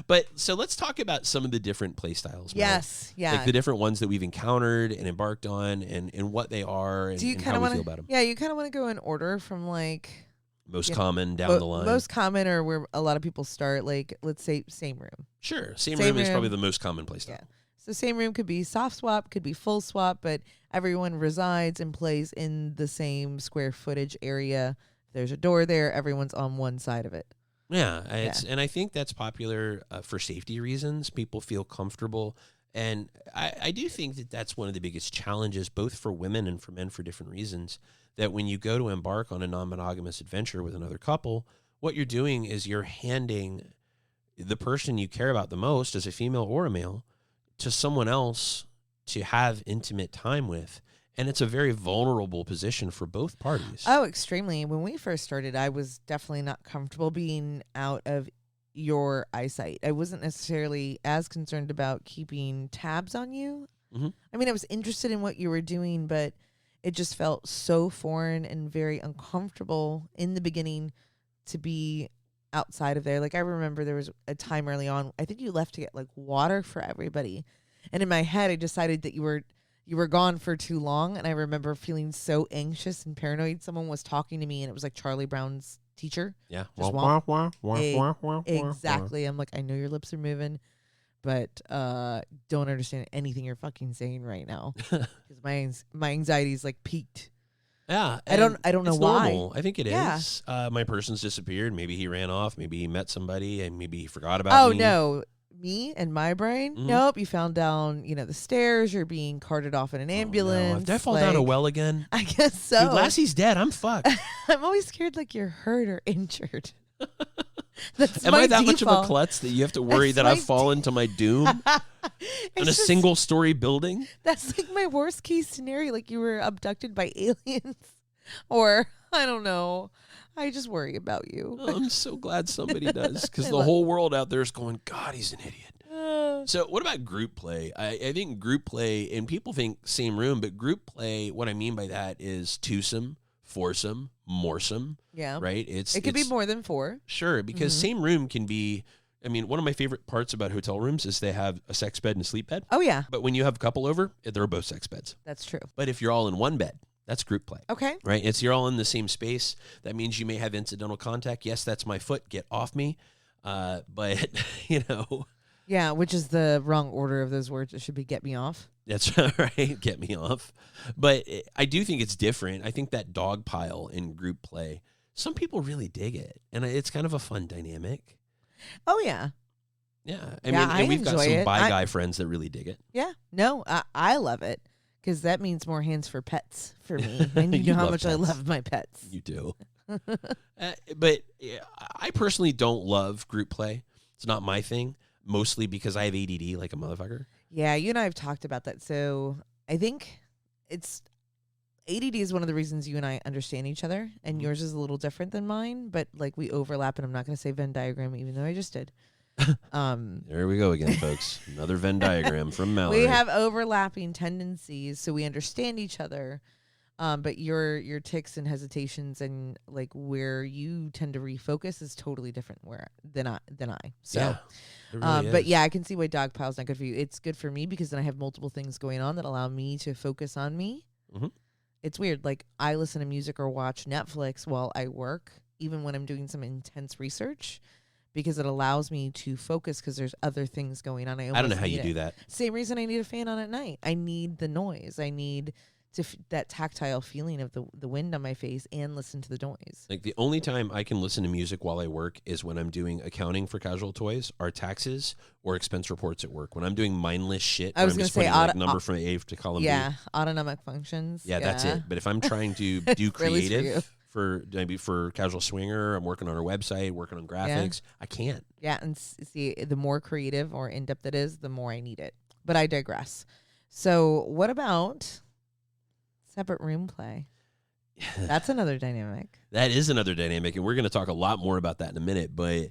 But so let's talk about some of the different play styles. Yes, Mel. Like the different ones that we've encountered and embarked on, and what they are, and, how we feel about them. Yeah, you kind of want to go in order from most common down the line. Most common, or where a lot of people start. Like, let's say same room. Sure, same room is probably the most common play style. Yeah. So same room could be soft swap, could be full swap, but everyone resides and plays in the same square footage area. There's a door there. Everyone's on one side of it. Yeah, and I think that's popular for safety reasons. People feel comfortable. And I do think that that's one of the biggest challenges, both for women and for men for different reasons, that when you go to embark on a non-monogamous adventure with another couple, what you're doing is you're handing the person you care about the most, as a female or a male, to someone else to have intimate time with. And it's a very vulnerable position for both parties. Oh, extremely. When we first started, I was definitely not comfortable being out of your eyesight. I wasn't necessarily as concerned about keeping tabs on you. Mm-hmm. I mean, I was interested in what you were doing, but it just felt so foreign and very uncomfortable in the beginning to be outside of there. Like, I remember there was a time early on, I think you left to get water for everybody. And in my head, I decided that you were gone for too long, and I remember feeling so anxious and paranoid. Someone was talking to me, and it was like Charlie Brown's teacher. Yeah. Exactly. I'm like, I know your lips are moving, but don't understand anything you're fucking saying right now, because my anxiety's peaked. Yeah. I don't know why. Normal. I think it is. My person's disappeared. Maybe he ran off. Maybe he met somebody, and maybe he forgot about me. Oh, no. Me and my brain? Mm-hmm. Nope. You found down, the stairs. You're being carted off in an ambulance. No. Did I fall down a well again? I guess so. Dude, Lassie's dead. I'm fucked. I'm always scared you're hurt or injured. Am I that much of a klutz that you have to worry that I've fallen to my doom in a single-story building? That's my worst case scenario. You were abducted by aliens, or I don't know. I just worry about you. Oh, I'm so glad somebody does, because the whole world out there is going, God, he's an idiot. So what about group play? I think group play, and people think same room, but group play, what I mean by that is twosome, foursome, moresome. Yeah. Right? It could be more than 4. Sure, because same room can be, one of my favorite parts about hotel rooms is they have a sex bed and a sleep bed. Oh, yeah. But when you have a couple over, they're both sex beds. That's true. But if you're all in one bed, that's group play. Okay. Right? You're all in the same space. That means you may have incidental contact. Yes, that's my foot. Get off me. But, Yeah, which is the wrong order of those words. It should be "get me off." That's right. Get me off. But I do think it's different. I think that dog pile in group play, some people really dig it. And it's kind of a fun dynamic. Oh, yeah. Yeah. I we've got enjoy some it. guy friends that really dig it. Yeah. No, I love it because that means more hands for pets for me. And you You know how love much I pets. love my pets. You do. But I personally don't love group play. It's not my thing, mostly because I have ADD like a motherfucker. Yeah, you and I have talked about that. So I think it's ADD is one of the reasons you and I understand each other, and yours is a little different than mine, but like we overlap, and I'm not going to say Venn diagram, even though I just did. There we go again, folks. Another Venn diagram from Mallory. We have overlapping tendencies, so we understand each other. But your tics and hesitations and like where you tend to refocus is totally different than I. So, Yeah, it really but is. yeah, I can see why dog pile's not good for you. It's good for me because then I have multiple things going on that allow me to focus on me. Mhm. It's weird. Like I listen to music or watch Netflix while I work, even when I'm doing some intense research, because it allows me to focus because there's other things going on. I don't know how you do that. Same reason I need a fan on at night. I need the noise. I need that tactile feeling of the wind on my face and listen to the noise. Like the only time I can listen to music while I work is when I'm doing accounting for Casual Toys, or taxes, or expense reports at work. When I'm doing mindless shit, I was going to say like number from A to column Yeah, B. autonomic functions. Yeah, that's it. But if I'm trying to do At least for you. creative for maybe for Casual Swinger, I'm working on our website, working on graphics. I can't. Yeah, and see, the more creative or in depth it is, the more I need it. But I digress. So, what about separate room play? That's another dynamic. That is another dynamic, and we're going to talk a lot more about that in a minute. But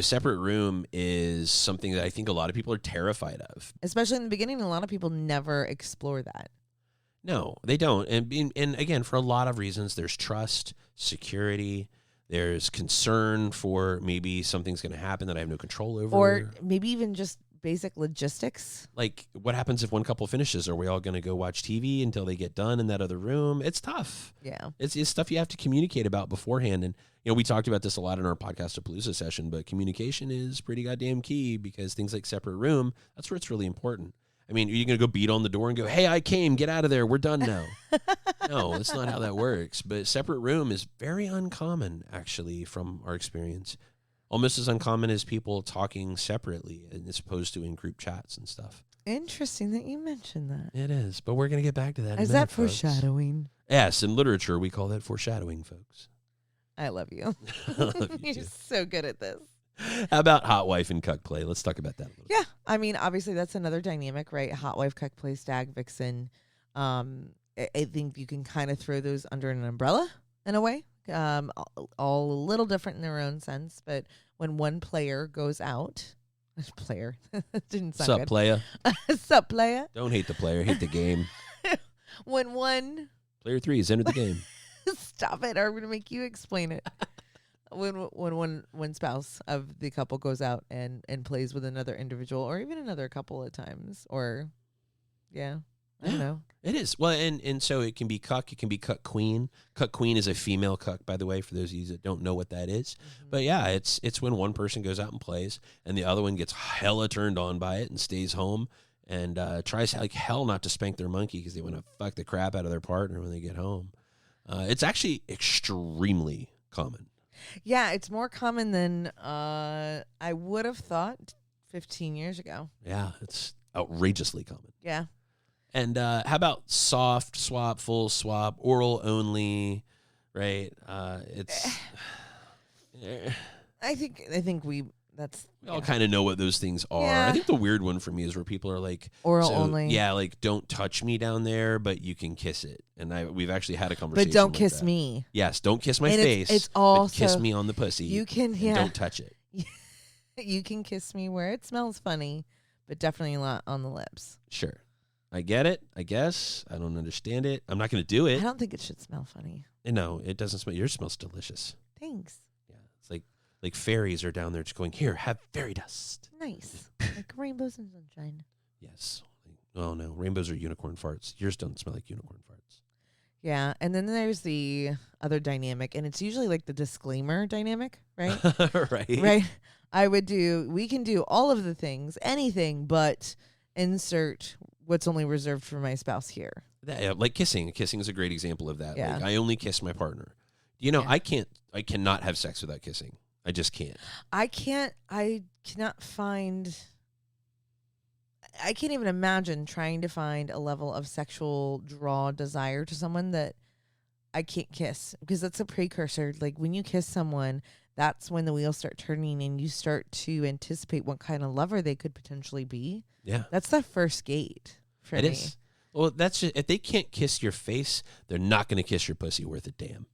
separate room is something that I think a lot of people are terrified of. Especially in the beginning, a lot of people never explore that. No, they don't. And again, for a lot of reasons, there's trust, security, there's concern for maybe something's going to happen that I have no control over. Or maybe even just basic logistics. Like, what happens if one couple finishes? Are we all going to go watch TV until they get done in that other room? It's tough. Yeah. It's stuff you have to communicate about beforehand. And, we talked about this a lot in our podcast A Palooza session, but communication is pretty goddamn key because things like separate room, that's where it's really important. I mean, are you going to go beat on the door and go, hey, I came, get out of there, we're done now? No, that's not how that works. But separate room is very uncommon, actually, from our experience. Almost as uncommon as people talking separately as opposed to in group chats and stuff. Interesting that you mentioned that. It is, but we're going to get back to that in a Is minute, that folks. foreshadowing? Yes, in literature, we call that foreshadowing, folks. I love you. I love you You're too. so good at this. How about hot wife and cuck play? Let's talk about that a little bit. Yeah, I mean, obviously that's another dynamic, right? Hot wife, cuck play, stag, vixen. I think you can kind of throw those under an umbrella in a way. All a little different in their own sense, but when one player goes out, player didn't sound Sup, good. playa? Sup, player? Don't hate the player, hate the game. When one Player 3 has entered the game. stop it, or I'm gonna make you explain it. When one spouse of the couple goes out and plays with another individual, or even another couple at times, or I don't know. It is. Well, and so it can be cuck, it can be cuck queen. Cuck queen is a female cuck, by the way, for those of you that don't know what that is. But yeah, it's when one person goes out and plays and the other one gets hella turned on by it and stays home and tries like hell not to spank their monkey because they want to fuck the crap out of their partner when they get home. It's actually extremely common. Yeah, it's more common than I would have thought 15 years ago. Yeah, it's outrageously common. Yeah. And how about soft swap, full swap, oral only, right? It's I think we all kind of know what those things are. Yeah. I think the weird one for me is where people are like oral only. Yeah, like don't touch me down there, but you can kiss it. And we've actually had a conversation. But don't like kiss that. me. Yes, don't kiss my And face. it's but also kiss me on the pussy. You can and don't touch it. You can kiss me where it smells funny, but definitely not on the lips. Sure. I get it, I guess. I don't understand it. I'm not going to do it. I don't think it should smell funny. No, it doesn't smell. Yours smells delicious. Thanks. Yeah, it's like fairies are down there just going, here, have fairy dust. Nice. Like rainbows and sunshine. Yes. Oh, no. Rainbows are unicorn farts. Yours don't smell like unicorn farts. Yeah, and then there's the other dynamic, and it's usually like the disclaimer dynamic, right? Right. Right. We can do all of the things, anything, but insert what's only reserved for my spouse here. Yeah, like kissing. Kissing is a great example of that. Yeah. Like, I only kiss my partner. Yeah. I cannot have sex without kissing. I just can't. I can't even imagine trying to find a level of sexual draw desire to someone that I can't kiss, because that's a precursor. Like when you kiss someone, that's when the wheels start turning and you start to anticipate what kind of lover they could potentially be. Yeah. That's the first gate for me. It is. Well, that's just, if they can't kiss your face, they're not going to kiss your pussy worth a damn.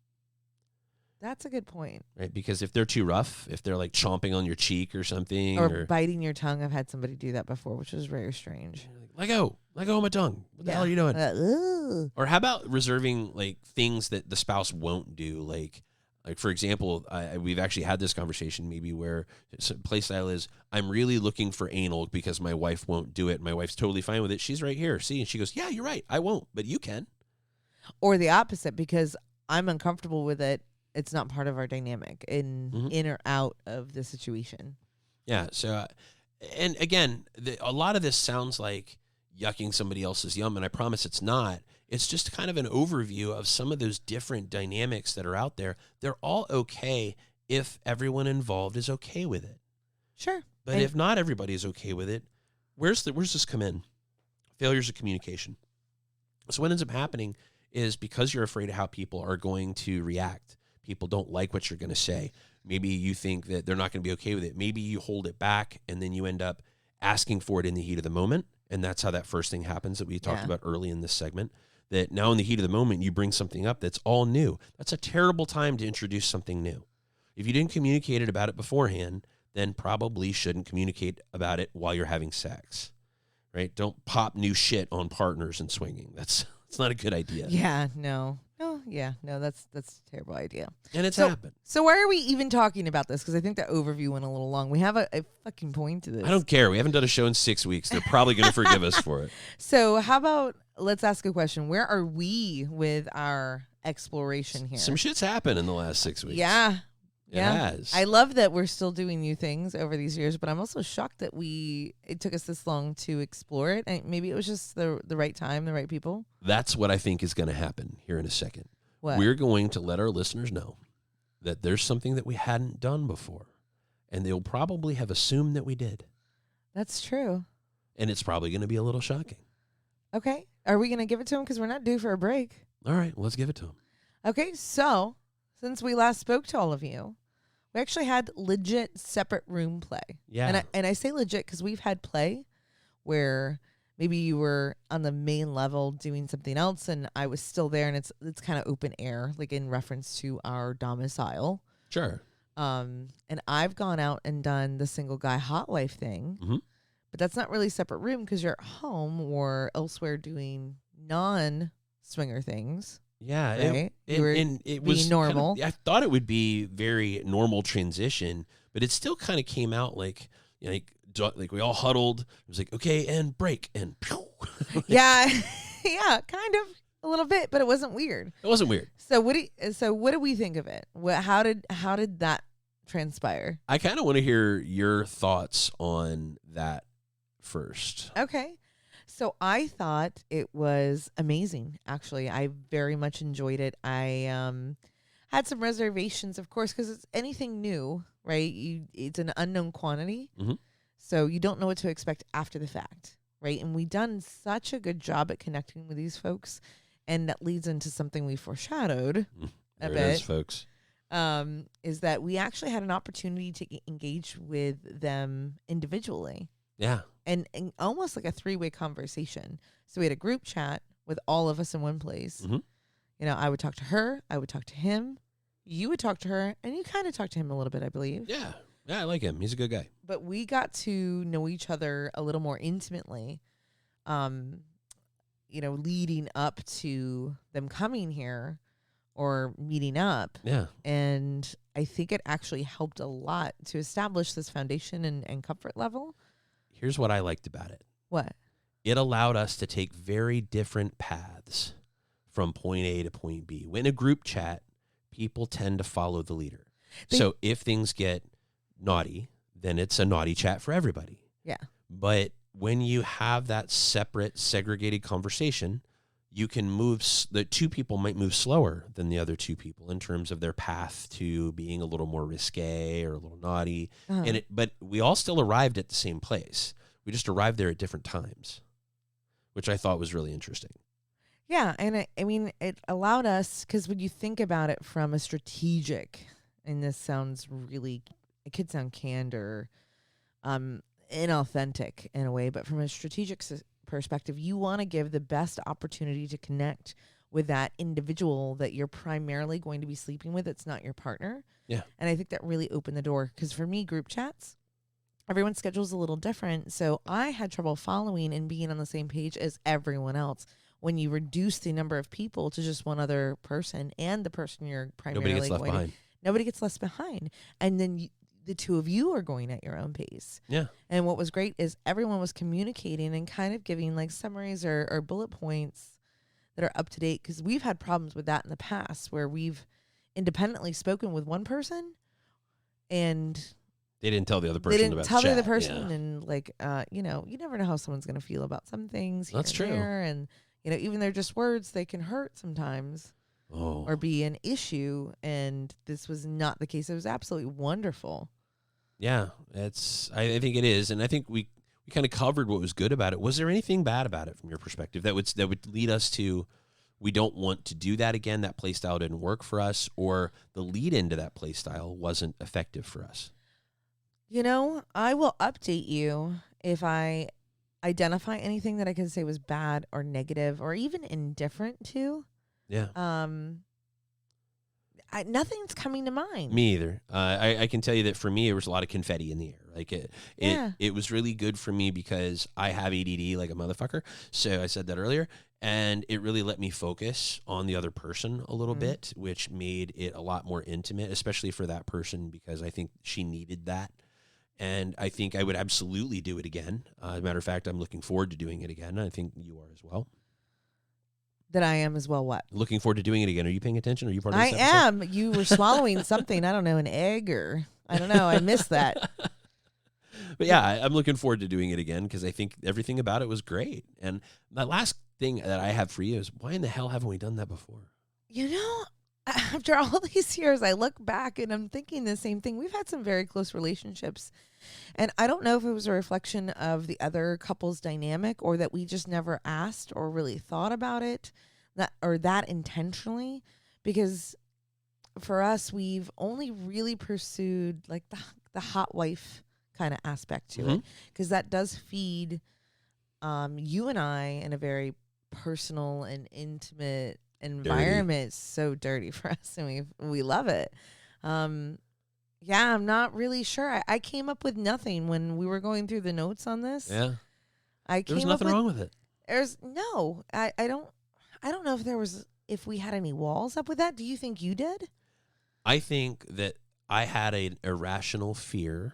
That's a good point. Right? Because if they're too rough, if they're like chomping on your cheek or something, Or biting your tongue. I've had somebody do that before, which was very strange. let go of my tongue. What the hell are you doing? Ugh. Or how about reserving like things that the spouse won't do? Like for example, we've actually had this conversation maybe where Playstyle is, I'm really looking for anal because my wife won't do it. My wife's totally fine with it. She's right here. See? And she goes, yeah, you're right. I won't, but you can. Or the opposite, because I'm uncomfortable with it. It's not part of our dynamic in or out of the situation. Yeah. So, and again, a lot of this sounds like yucking somebody else's yum, and I promise it's not. It's just kind of an overview of some of those different dynamics that are out there. They're all okay if everyone involved is okay with it. Sure. But if not everybody is okay with it, where's this come in? Failures of communication. So what ends up happening is because you're afraid of how people are going to react, people don't like what you're going to say. Maybe you think that they're not going to be okay with it. Maybe you hold it back and then you end up asking for it in the heat of the moment. And that's how that first thing happens that we talked about early in this segment. That now in the heat of the moment, you bring something up that's all new. That's a terrible time to introduce something new. If you didn't communicate about it beforehand, then probably shouldn't communicate about it while you're having sex, right? Don't pop new shit on partners and swinging. That's not a good idea. Yeah, no, that's a terrible idea. And it's happened. So why are we even talking about this? Because I think the overview went a little long. We have a fucking point to this. I don't care. We haven't done a show in 6 weeks. They're probably going to forgive us for it. So how about let's ask a question. Where are we with our exploration here? Some shit's happened in the last 6 weeks. Yeah. It has. I love that we're still doing new things over these years, but I'm also shocked that it took us this long to explore it. And maybe it was just the right time, the right people. That's what I think is going to happen here in a second. What? We're going to let our listeners know that there's something that we hadn't done before, and they'll probably have assumed that we did. That's true. And it's probably going to be a little shocking. Okay. Are we going to give it to them? Because we're not due for a break. All right, let's give it to them. Okay, so since we last spoke to all of you, we actually had legit separate room play. Yeah. And I say legit because we've had play where maybe you were on the main level doing something else and I was still there, and it's kind of open air, like in reference to our domicile. Sure. And I've gone out and done the single guy hot wife thing. Mm-hmm. But that's not really separate room because you're at home or elsewhere doing non-swinger things. Yeah, right? it was normal. I thought it would be very normal transition, but it still kind of came out like we all huddled. It was like, okay, and break, and pew. Yeah, yeah, kind of a little bit, but it wasn't weird. It wasn't weird. So what do we think of it? How did that transpire? I kind of want to hear your thoughts on that first. Okay. So I thought it was amazing, actually. I very much enjoyed it. I had some reservations, of course, because it's anything new, right? It's an unknown quantity. Mm-hmm. So you don't know what to expect after the fact, right? And we've done such a good job at connecting with these folks, and that leads into something we foreshadowed a There bit. it is, folks. Is that we actually had an opportunity to engage with them individually. Yeah. And almost like a 3-way conversation. So we had a group chat with all of us in one place. Mm-hmm. You know, I would talk to her, I would talk to him, you would talk to her, and you kind of talked to him a little bit, I believe. Yeah. Yeah, I like him. He's a good guy. But we got to know each other a little more intimately, leading up to them coming here or meeting up. Yeah. And I think it actually helped a lot to establish this foundation and comfort level. Here's what I liked about it. What? It allowed us to take very different paths from point A to point B. When a group chat, people tend to follow the leader. So if things get naughty, then it's a naughty chat for everybody. Yeah. But when you have that separate, segregated conversation, you can move, the two people might move slower than the other two people in terms of their path to being a little more risque or a little naughty. But we all still arrived at the same place. We just arrived there at different times, which I thought was really interesting. Yeah, and I mean, it allowed us, because when you think about it from a strategic, and this sounds really, it could sound canned or inauthentic in a way, but from a strategic perspective, you want to give the best opportunity to connect with that individual that you're primarily going to be sleeping with. It's not your partner. Yeah. And I think that really opened the door, because for me, group chats, everyone's schedule is a little different. So I had trouble following and being on the same page as everyone else. When you reduce the number of people to just one other person and the person you're primarily Nobody gets left behind. Nobody gets left behind. And then the two of you are going at your own pace. Yeah. And what was great is everyone was communicating and kind of giving like summaries or bullet points that are up to date, because we've had problems with that in the past where we've independently spoken with one person and they didn't tell the other person they didn't about tell the the other chat. person. Yeah. And like, you know, you never know how someone's going to feel about some things. That's here and true. there. And, you know, even they're just words, they can hurt sometimes. Oh. Or be an issue, and this was not the case. It was absolutely wonderful. Yeah, I think it is, and I think we kind of covered what was good about it. Was there anything bad about it from your perspective that would lead us to, we don't want to do that again? That play style didn't work for us, or the lead into that play style wasn't effective for us? You know, I will update you if I identify anything that I can say was bad or negative or even indifferent to. Yeah. Nothing's coming to mind. Me either. I can tell you that for me, there was a lot of confetti in the air. Like it was really good for me because I have ADD like a motherfucker. So I said that earlier, and it really let me focus on the other person a little bit, which made it a lot more intimate, especially for that person, because I think she needed that. And I think I would absolutely do it again. As a matter of fact, I'm looking forward to doing it again. I think you are as well. That I am as well. What? Looking forward to doing it again. Are you paying attention? Are you part of this episode? I am. You were swallowing something. I don't know, an egg or I don't know. I missed that. But yeah, I'm looking forward to doing it again because I think everything about it was great. And the last thing that I have for you is, why in the hell haven't we done that before? You know, after all these years, I look back and I'm thinking the same thing. We've had some very close relationships. And I don't know if it was a reflection of the other couple's dynamic or that we just never asked or really thought about it that intentionally. Because for us, we've only really pursued like the hot wife kind of aspect to it. Because that does feed you and I in a very personal and intimate environment. It's so dirty for us, and we love it. Yeah, I'm not really sure. I came up with nothing when we were going through the notes on this. Yeah, there was nothing wrong with it. There's no. I don't know if we had any walls up with that. Do you think you did? I think that I had an irrational fear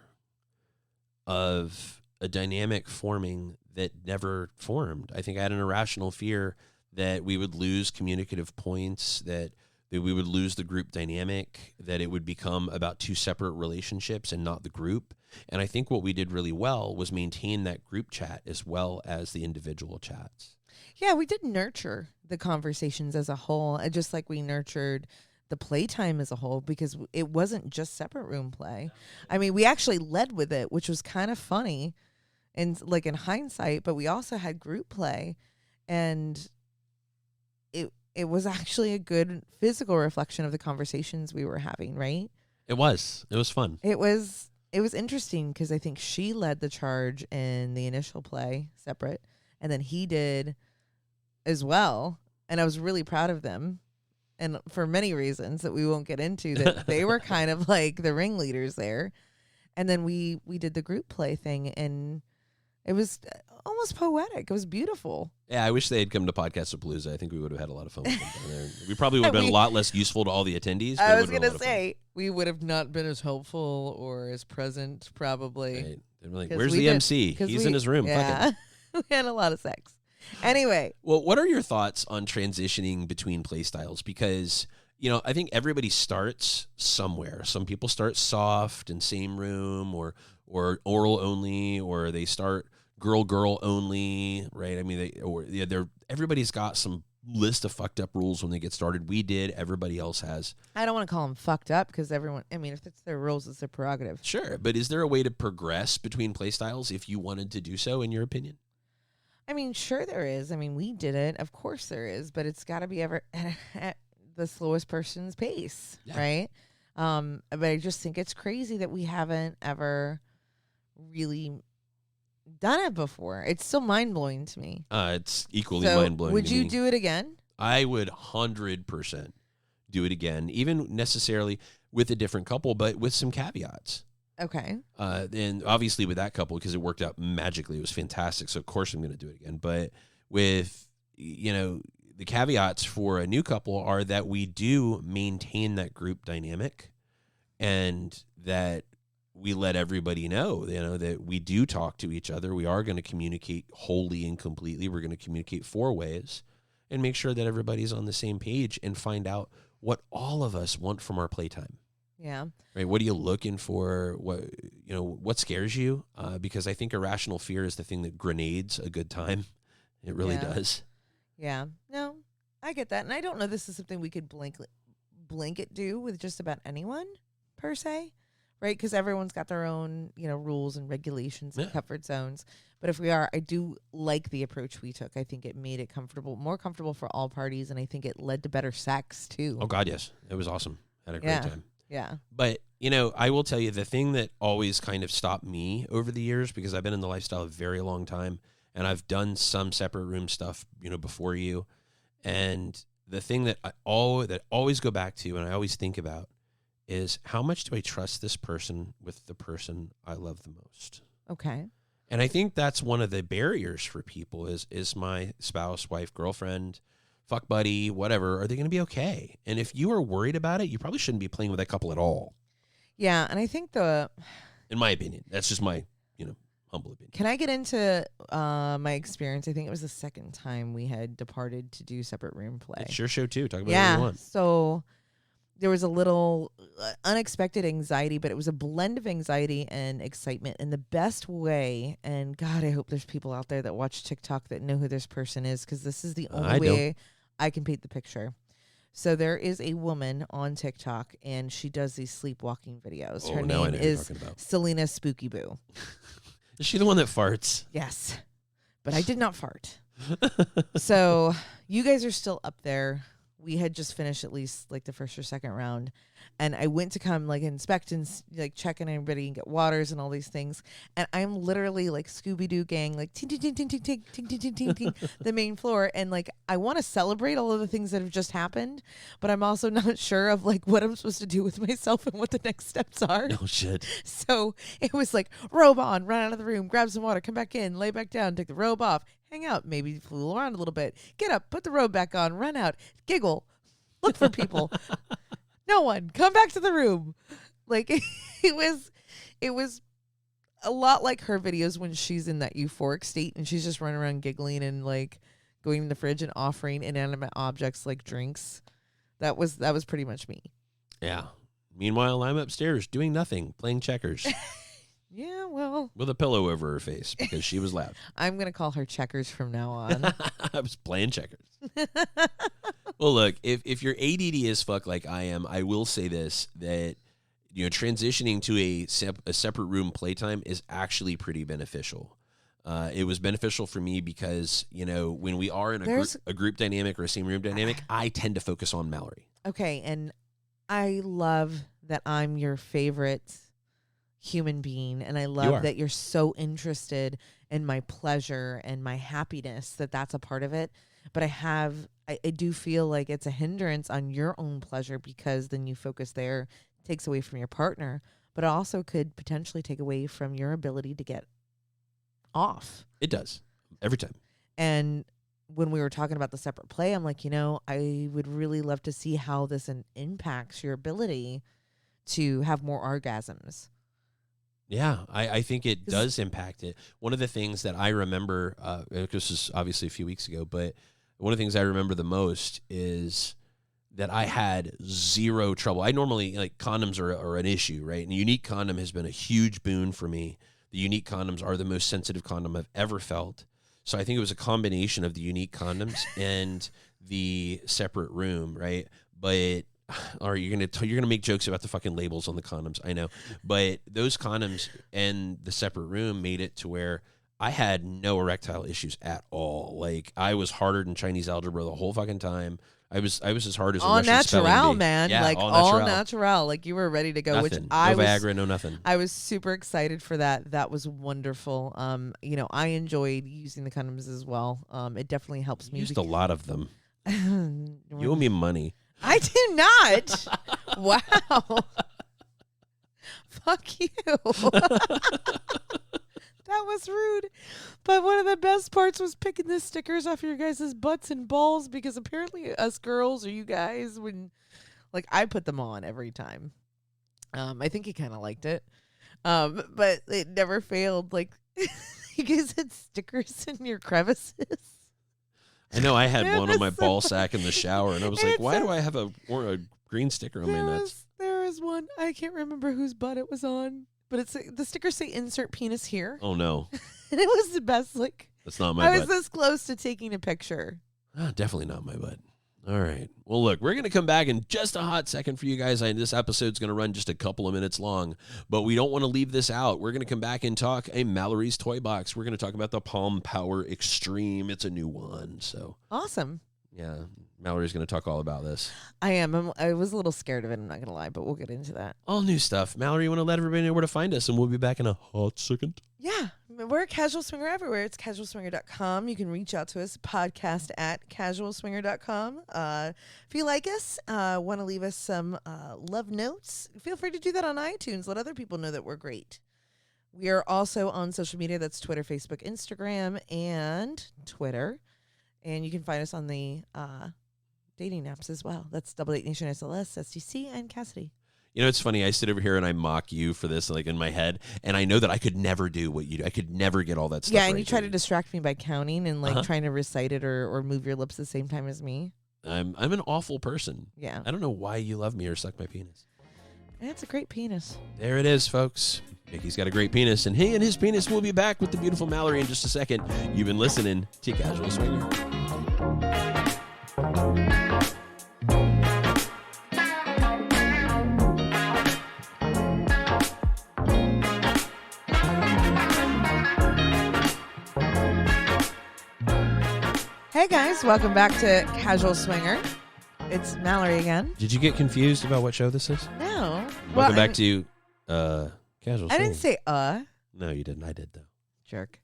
of a dynamic forming that never formed. I think I had an irrational fear that we would lose communicative points, that we would lose the group dynamic, that it would become about two separate relationships and not the group. And I think what we did really well was maintain that group chat as well as the individual chats. Yeah, we did nurture the conversations as a whole, just like we nurtured the playtime as a whole, because it wasn't just separate room play. I mean, we actually led with it, which was kind of funny and like in hindsight, but we also had group play, and it was actually a good physical reflection of the conversations we were having, right? It was fun. It was interesting because I think she led the charge in the initial play separate, and then he did as well. And I was really proud of them. And for many reasons that we won't get into, that they were kind of like the ringleaders there. And then we did the group play thing, and it was almost poetic. It was beautiful. Yeah, I wish they had come to Podcast A Palooza. I think we would have had a lot of fun with them down there. We probably would have been a lot less useful to all the attendees. I was going to say, we would have not been as helpful or as present, probably. Right. They were like, where's the MC? He's in his room. Yeah. Fuck him. We had a lot of sex. Anyway. Well, what are your thoughts on transitioning between play styles? Because, I think everybody starts somewhere. Some people start soft and same room or oral only, or they start girl only, right? I mean, everybody's got some list of fucked up rules when they get started. We did. Everybody else has. I don't want to call them fucked up because everyone, if it's their rules, it's their prerogative. Sure. But is there a way to progress between play styles if you wanted to do so, in your opinion? Sure there is. We did it. Of course there is, but it's got to be ever at the slowest person's pace, right? But I just think it's crazy that we haven't ever really done it before. It's still mind-blowing to me. It's equally mind-blowing would to you me. do it again? I would 100% do it again, even necessarily with a different couple, but with some caveats. Okay. And obviously with that couple, because it worked out magically, it was fantastic. So of course I'm going to do it again. But with, the caveats for a new couple are that we do maintain that group dynamic, and that we let everybody know, that we do talk to each other. We are going to communicate wholly and completely. We're going to communicate 4 ways and make sure that everybody's on the same page and find out what all of us want from our playtime. Yeah. Right. What are you looking for? What scares you? Because I think irrational fear is the thing that grenades a good time. It really does. Yeah. No, I get that. And I don't know this is something we could blanket do with just about anyone per se, right? Because everyone's got their own, rules and regulations and comfort zones. But if we are, I do like the approach we took. I think it made it more comfortable for all parties. And I think it led to better sex too. Oh God, yes. It was awesome. Had a great time. Yeah. But, I will tell you the thing that always kind of stopped me over the years, because I've been in the lifestyle a very long time and I've done some separate room stuff, before you. And the thing that always go back to and I always think about is, how much do I trust this person with the person I love the most? Okay. And I think that's one of the barriers for people is my spouse, wife, girlfriend, fuck buddy, whatever, are they going to be okay? And if you are worried about it, you probably shouldn't be playing with that couple at all. Yeah, and I think in my opinion, that's just my, humble opinion. Can I get into my experience? I think it was the second time we had departed to do separate room play. It's your show too. Talk about whatever you want. So there was a little unexpected anxiety, but it was a blend of anxiety and excitement in the best way. And God, I hope there's people out there that watch TikTok that know who this person is, because this is the only way I can paint the picture. So there is a woman on TikTok, and she does these sleepwalking videos. Her name is Selena Spooky Boo. Is she the one that farts? Yes, but I did not fart. So you guys are still up there. We had just finished at least like the first or second round, and I went to come inspect and check on everybody and get waters and all these things. And I'm literally like Scooby-Doo gang, ting, ting, ting, ting, ting, ting, ting, ting, ting, ting, ting, the main floor. And I want to celebrate all of the things that have just happened, but I'm also not sure of what I'm supposed to do with myself and what the next steps are. No shit. So it was robe on, run out of the room, grab some water, come back in, lay back down, take the robe off, hang out, maybe fool around a little bit, get up, put the robe back on, run out, giggle, look for people. No one, come back to the room. It was a lot like her videos when she's in that euphoric state and she's just running around giggling and going in the fridge and offering inanimate objects like drinks. That was pretty much me. Yeah. Meanwhile, I'm upstairs doing nothing, playing checkers. Yeah, well. With a pillow over her face because she was loud. I'm going to call her Checkers from now on. I was playing checkers. Well, look, if you're ADD as fuck like I am, I will say this, that transitioning to a separate room playtime is actually pretty beneficial. It was beneficial for me because, when we are in a group dynamic or a same room dynamic, I tend to focus on Mallory. Okay, and I love that I'm your favorite human being, and I love that you're so interested in my pleasure and my happiness, that's a part of it. But I do feel like it's a hindrance on your own pleasure, because then you focus there, takes away from your partner, but it also could potentially take away from your ability to get off. It does. Every time. And when we were talking about the separate play, I'm like, I would really love to see how this impacts your ability to have more orgasms. Yeah, I think it does impact it. One of the things that I remember, this is obviously a few weeks ago, but one of the things I remember the most is that I had zero trouble. I normally, like, condoms are an issue, right? And the Unique condom has been a huge boon for me. The Unique condoms are the most sensitive condom I've ever felt. So I think it was a combination of the Unique condoms and the separate room, right? But or you're gonna make jokes about the fucking labels on the condoms, I know. But those condoms and the separate room made it to where I had no erectile issues at all. Like, I was harder than Chinese algebra the whole fucking time. I was as hard as a all Russian spelling natural, bee. man. Yeah, like all natural. Like, you were ready to go. Nothing. Which I no was Viagra, no nothing. I was super excited for that. That was wonderful. I enjoyed using the condoms as well. It definitely helps me. You used a lot of them. You You owe me money. I do not. Wow. Fuck you. That was rude. But one of the best parts was picking the stickers off your guys' butts and balls, because apparently us girls, or you guys, when, like, I put them on every time. I think he kind of liked it. But it never failed. Like, you guys had stickers in your crevices. I know I had one on my ball sack in the shower, and I was like, why do I have a green sticker on my nuts? There was one. I can't remember whose butt it was on. But the stickers say insert penis here. Oh, no. And it was the best. Like, That's not my I butt. was this close to taking a picture. Definitely not my butt. All right. Well, look, we're going to come back in just a hot second for you guys. This episode's going to run just a couple of minutes long, but we don't want to leave this out. We're going to come back and talk a Mallory's Toy Box. We're going to talk about the Palm Power Extreme. It's a new one. So Awesome. yeah, Mallory's going to talk all about this. I am. I was a little scared of it, I'm not going to lie, but we'll get into that. All new stuff. Mallory, you want to let everybody know where to find us, and we'll be back in a hot second. Yeah. We're at Casual Swinger everywhere. It's casualswinger.com. You can reach out to us, podcast at casualswinger.com. If you like us, want to leave us some love notes, feel free to do that on iTunes. Let other people know that we're great. We are also on social media. That's Twitter, Facebook, Instagram, and Twitter. And you can find us on the dating apps as well. That's Double Date Nation, SLS, STC, and Cassidy. You know, it's funny. I sit over here and I mock you for this, like, in my head, and I know that I could never do what you do. I could never get all that stuff. Yeah, and right, you try to Jamie. distract me by counting and trying to recite it or move your lips the same time as me. I'm an awful person. Yeah. I don't know why you love me or suck my penis. It's a great penis. There it is, folks. Mickey's got a great penis, and he and his penis will be back with the beautiful Mallory in just a second. You've been listening to Casual Swinger. Hey guys, welcome back to Casual Swinger. It's Mallory again. Did you get confused about what show this is? No. Welcome back to Casual Swinger. I didn't say No, you didn't. I did, though. jerk.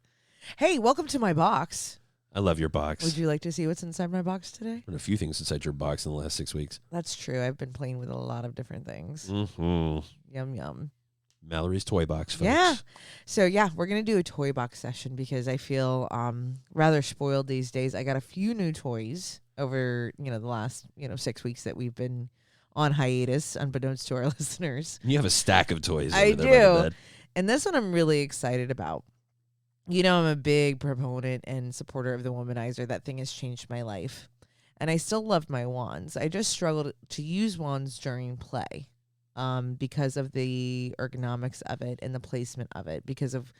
Hey, welcome to my box. I love your box. Would you like to see what's inside my box today? There's a few things inside your box in the last 6 weeks. That's true. I've been playing with a lot of different things. Mm-hmm. Yum, yum. Mallory's Toy Box, folks. Yeah. So, yeah, we're going to do a toy box session because I feel rather spoiled these days. I got a few new toys over, the last, 6 weeks that we've been on hiatus, unbeknownst to our listeners. You have a stack of toys. I over there by the do. bed. And this one I'm really excited about. I'm a big proponent and supporter of the womanizer. That thing has changed my life. And I still love my wands. I just struggled to use wands during play because of the ergonomics of it and the placement of it. Because of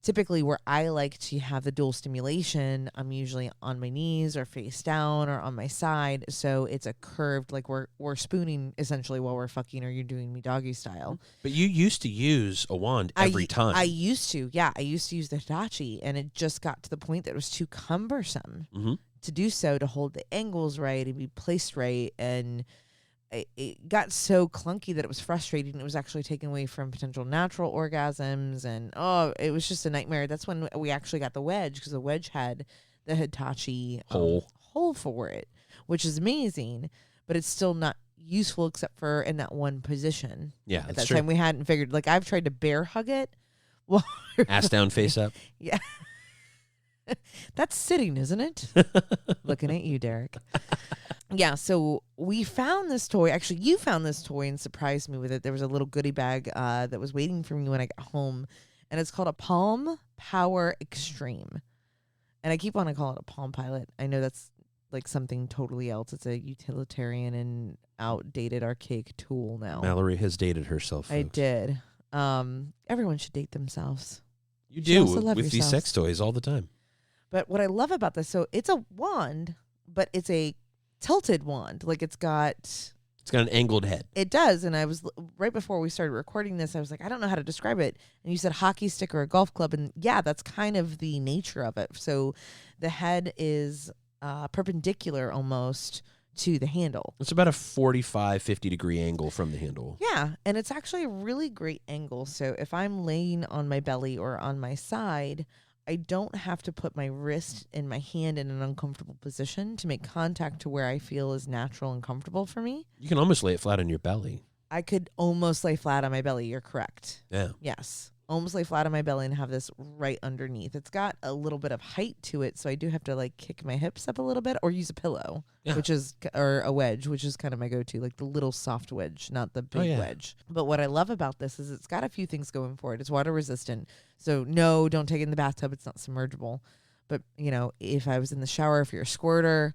typically where I like to have the dual stimulation, I'm usually on my knees or face down or on my side. So it's a curved, like we're spooning essentially while we're fucking, or you're doing me doggy style. But you used to use a wand every time. I used to, yeah. I used to use the Hitachi, and it just got to the point that it was too cumbersome to do so, to hold the angles right and be placed right. And it got so clunky that it was frustrating. It was actually taken away from potential natural orgasms, and it was just a nightmare. That's when we actually got the wedge, because the wedge had the Hitachi hole for it, which is amazing, but it's still not useful except for in that one position. Yeah, at that's that true. time we hadn't figured. Like, I've tried to bear hug it. Well, Ass down, face up. yeah. That's sitting, isn't it? Looking at you, Derek. Yeah, so we found this toy. Actually, you found this toy and surprised me with it. There was a little goodie bag that was waiting for me when I got home, and it's called a Palm Power Extreme. And I keep wanting to call it a Palm Pilot. I know that's like something totally else. It's a utilitarian and outdated, archaic tool now. Mallory has dated herself. I folks. did. Everyone should date themselves. You should also do love with these yourselves. sex toys all the time. But what I love about this, so it's a wand, but it's a tilted wand. Like it's got an angled head. It does. And I was right before we started recording this, I was like, I don't know how to describe it. And you said hockey stick or a golf club. And yeah, that's kind of the nature of it. So the head is perpendicular almost to the handle. It's about a 45, 50 degree angle from the handle. Yeah. And it's actually a really great angle. So if I'm laying on my belly or on my side, I don't have to put my wrist and my hand in an uncomfortable position to make contact to where I feel is natural and comfortable for me. You can almost lay it flat on your belly. I could almost lay flat on my belly. You're correct. Yeah. Yes. Almost lay flat on my belly and have this right underneath. It's got a little bit of height to it, so I do have to like kick my hips up a little bit or use a pillow, or a wedge, which is kind of my go-to, like the little soft wedge, not the big wedge. But what I love about this is it's got a few things going for it. It's water resistant. So no, don't take it in the bathtub. It's not submergible. But, you know, if I was in the shower, if you're a squirter,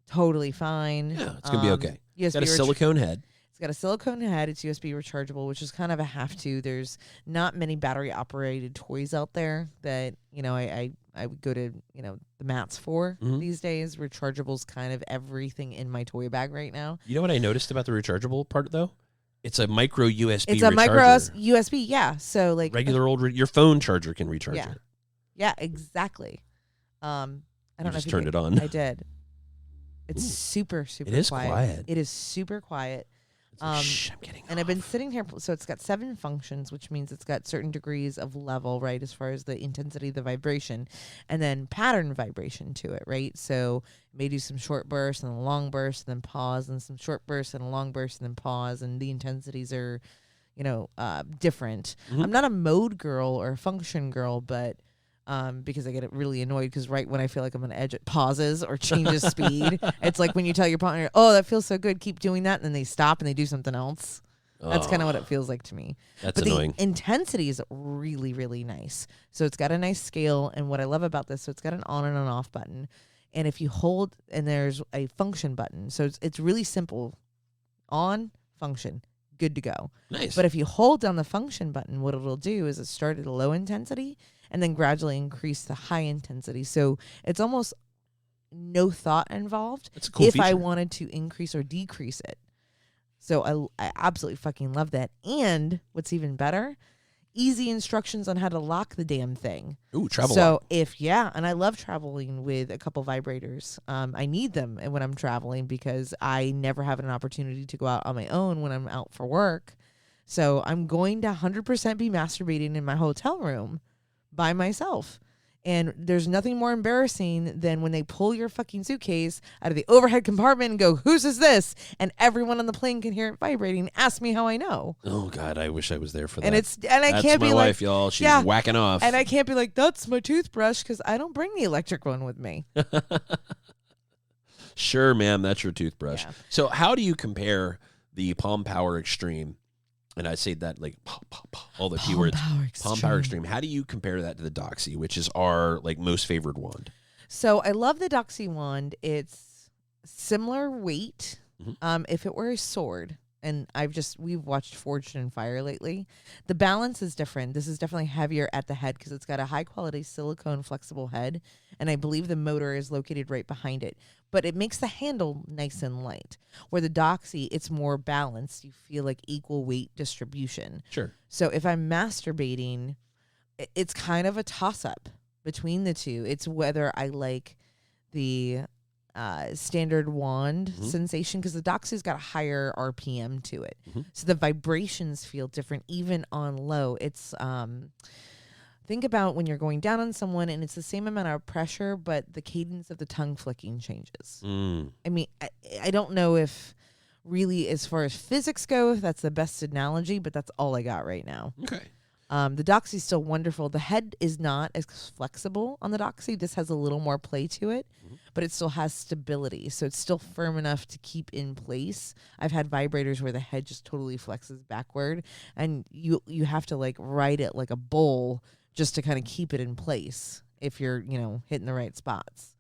totally fine. Yeah, it's going to be okay. Yes, Got a silicone head. It's got a silicone head. It's USB rechargeable, which is kind of a have to. There's not many battery operated toys out there that, you know, I would go to, you know, the mats for these days. Rechargeble's kind of everything in my toy bag right now. You know what I noticed about the rechargeable part though? It's a micro USB. It's a micro USB, yeah. So like regular your phone charger can recharge it. Yeah, exactly. I don't know just if turned it on. I did. It's super It is quiet. It is super quiet. Shh, I'm getting and I've been sitting here, so it's got 7 functions, which means it's got certain degrees of level, right, as far as the intensity of the vibration, and then pattern vibration to it, right? So it may do some short bursts and a long burst, and then pause, and some short bursts and a long burst, and then pause, and the intensities are, you know, different. I'm not a mode girl or a function girl, but because I get really annoyed because right when I feel like I'm on edge, it pauses or changes speed. It's like when you tell your partner, oh, that feels so good, keep doing that, and then they stop and they do something else. That's kind of what it feels like to me. That's but annoying. The intensity is really, really nice. So it's got a nice scale, and what I love about this, so it's got an on and an off button. And if you hold, and there's a function button. So it's really simple. On, function, good to go. Nice. But if you hold down the function button, what it'll do is it start at a low intensity and then gradually increase the high intensity. So it's almost no thought involved. That's a cool feature. I wanted to increase or decrease it. So I absolutely fucking love that. And what's even better, easy instructions on how to lock the damn thing. Ooh, travel So lock. and I love traveling with a couple vibrators. I need them when I'm traveling because I never have an opportunity to go out on my own when I'm out for work. So I'm going to 100% be masturbating in my hotel room by myself. And there's nothing more embarrassing than when they pull your fucking suitcase out of the overhead compartment and go, whose is this? And everyone on the plane can hear it vibrating. Ask me how I know. Oh God, I wish I was there for that. And I That's can't my be wife, like, y'all. She's yeah. whacking off. And I can't be like, that's my toothbrush, because I don't bring the electric one with me. Sure, ma'am, that's your toothbrush. Yeah. So how do you compare the Palm Power Extreme? And I say that like all the keywords. Palm Power Extreme. How do you compare that to the Doxy, which is our like most favored wand? So I love the Doxy wand. It's similar weight. If it were a sword, and we've watched Forged in Fire lately, the balance is different. This is definitely heavier at the head because it's got a high quality silicone flexible head, and I believe the motor is located right behind it. But it makes the handle nice and light. Where the Doxy, it's more balanced. You feel like equal weight distribution. Sure. So if I'm masturbating, it's kind of a toss-up between the two. It's whether I like the standard wand sensation, because the Doxy's got a higher RPM to it. So the vibrations feel different even on low. It's think about when you're going down on someone and it's the same amount of pressure, but the cadence of the tongue flicking changes. I mean, I don't know if really, as far as physics go, if that's the best analogy, but that's all I got right now. Okay. The Doxy's still wonderful. The head is not as flexible on the Doxy. This has a little more play to it. but it still has stability. So it's still firm enough to keep in place. I've had vibrators where the head just totally flexes backward, and you have to like ride it like a bull just to kind of keep it in place if you're, hitting the right spots.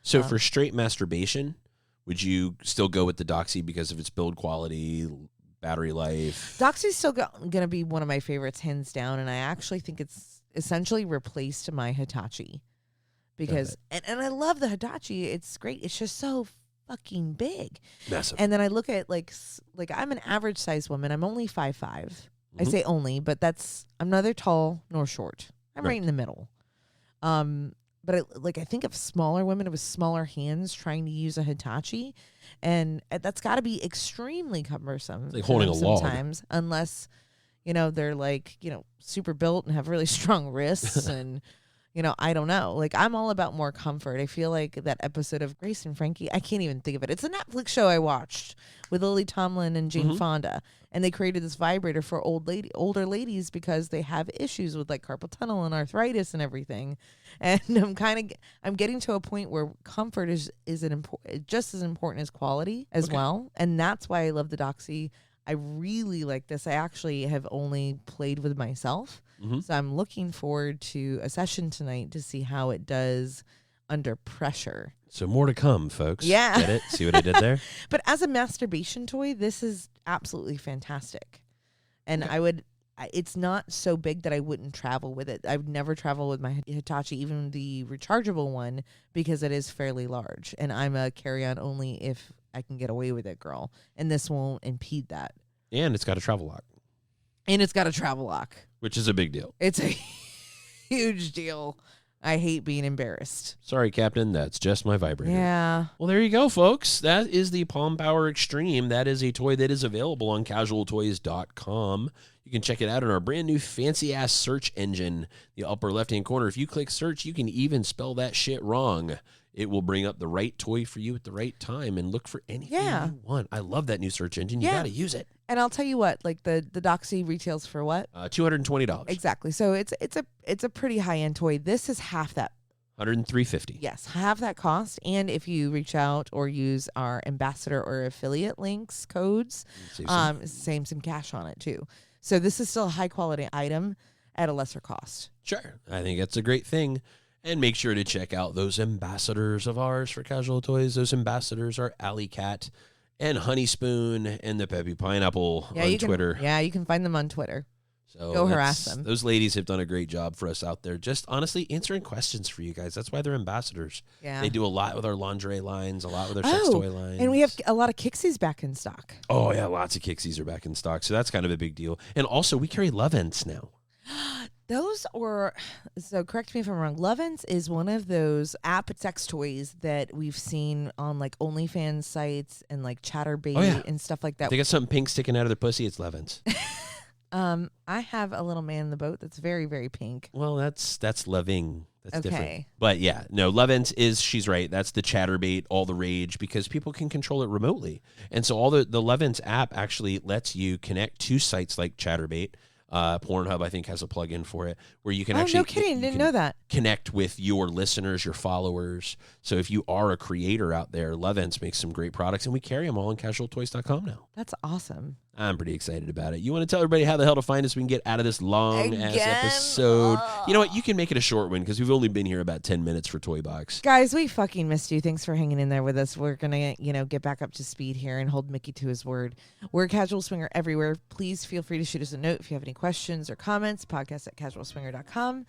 So for straight masturbation, would you still go with the Doxy because of its build quality, battery life? Doxy's still going to be one of my favorites, hands down, and I actually think it's essentially replaced my Hitachi because, and I love the Hitachi. It's great. It's just so fucking big. Massive. And then I look at like I'm an average size woman. I'm only 5'5". I say only, but I'm neither tall nor short. I'm right in the middle. But I think of smaller women with smaller hands trying to use a Hitachi, and that's got to be extremely cumbersome. It's like holding a log sometimes, unless they're super built and have really strong wrists, and I don't know. Like, I'm all about more comfort. I feel like that episode of Grace and Frankie, I can't even think of it. It's a Netflix show I watched with Lily Tomlin and Jane Fonda. And they created this vibrator for older ladies because they have issues with like carpal tunnel and arthritis and everything. And I'm getting to a point where comfort is just as important as quality as well. And that's why I love the Doxy. I really like this. I actually have only played with myself. So I'm looking forward to a session tonight to see how it does under pressure. So more to come, folks. Yeah. Get it? See what I did there? But as a masturbation toy, this is absolutely fantastic. And it's not so big that I wouldn't travel with it. I would never travel with my Hitachi, even the rechargeable one, because it is fairly large. And I'm a carry-on only if I can get away with it, girl. And this won't impede that. And it's got a travel lock. Which is a big deal. It's a huge deal. I hate being embarrassed. Sorry, Captain. That's just my vibrator. Yeah. Well, there you go, folks. That is the Palm Power Extreme. That is a toy that is available on casualtoys.com. You can check it out in our brand new fancy-ass search engine, the upper left-hand corner. If you click search, you can even spell that shit wrong. It will bring up the right toy for you at the right time and look for anything you want. I love that new search engine. You got to use it. And I'll tell you what, like the Doxy retails for what? $220. Exactly. So it's a pretty high-end toy. This is half that. $103.50. Yes, half that cost. And if you reach out or use our ambassador or affiliate links codes, save some cash on it too. So this is still a high-quality item at a lesser cost. Sure. I think that's a great thing. And make sure to check out those ambassadors of ours for Casual Toys. Those ambassadors are Alley Cat and Honey Spoon and the Peppy Pineapple on Twitter. You can find them on Twitter. So go harass them. Those ladies have done a great job for us out there. Just honestly answering questions for you guys. That's why they're ambassadors. Yeah. They do a lot with our lingerie lines, a lot with our sex toy lines. And we have a lot of Kixies back in stock. Oh, yeah. Lots of Kixies are back in stock. So that's kind of a big deal. And also, we carry Love Ents now. So correct me if I'm wrong, Lovense is one of those app sex toys that we've seen on like OnlyFans sites and like Chatterbait and stuff like that. They got something pink sticking out of their pussy, it's Lovense. I have a little man in the boat that's very, very pink. Well, that's loving. That's okay. Different. But yeah, no, Lovense she's right. That's the Chatterbait, all the rage, because people can control it remotely. And so all the Lovense app actually lets you connect to sites like Chatterbait. Pornhub, I think, has a plugin for it where you can actually. No kidding, didn't know that. Connect with your listeners, your followers. So if you are a creator out there, Lovense makes some great products, and we carry them all on casualtoys.com now. That's awesome. I'm pretty excited about it. You want to tell everybody how the hell to find us so we can get out of this long-ass episode? You know what? You can make it a short one because we've only been here about 10 minutes for Toy Box. Guys, we fucking missed you. Thanks for hanging in there with us. We're going to, get back up to speed here and hold Mickey to his word. We're Casual Swinger everywhere. Please feel free to shoot us a note if you have any questions or comments. Podcast at casualswinger.com.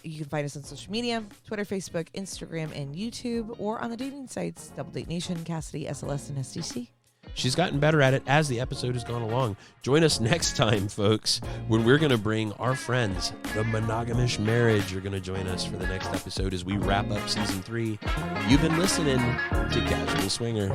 You can find us on social media, Twitter, Facebook, Instagram, and YouTube, or on the dating sites, Double Date Nation, Cassidy, SLS, and SDC. She's gotten better at it as the episode has gone along. Join us next time, folks, when we're going to bring our friends, the Monogamish Marriage, are going to join us for the next episode as we wrap up Season 3. You've been listening to Casual Swinger.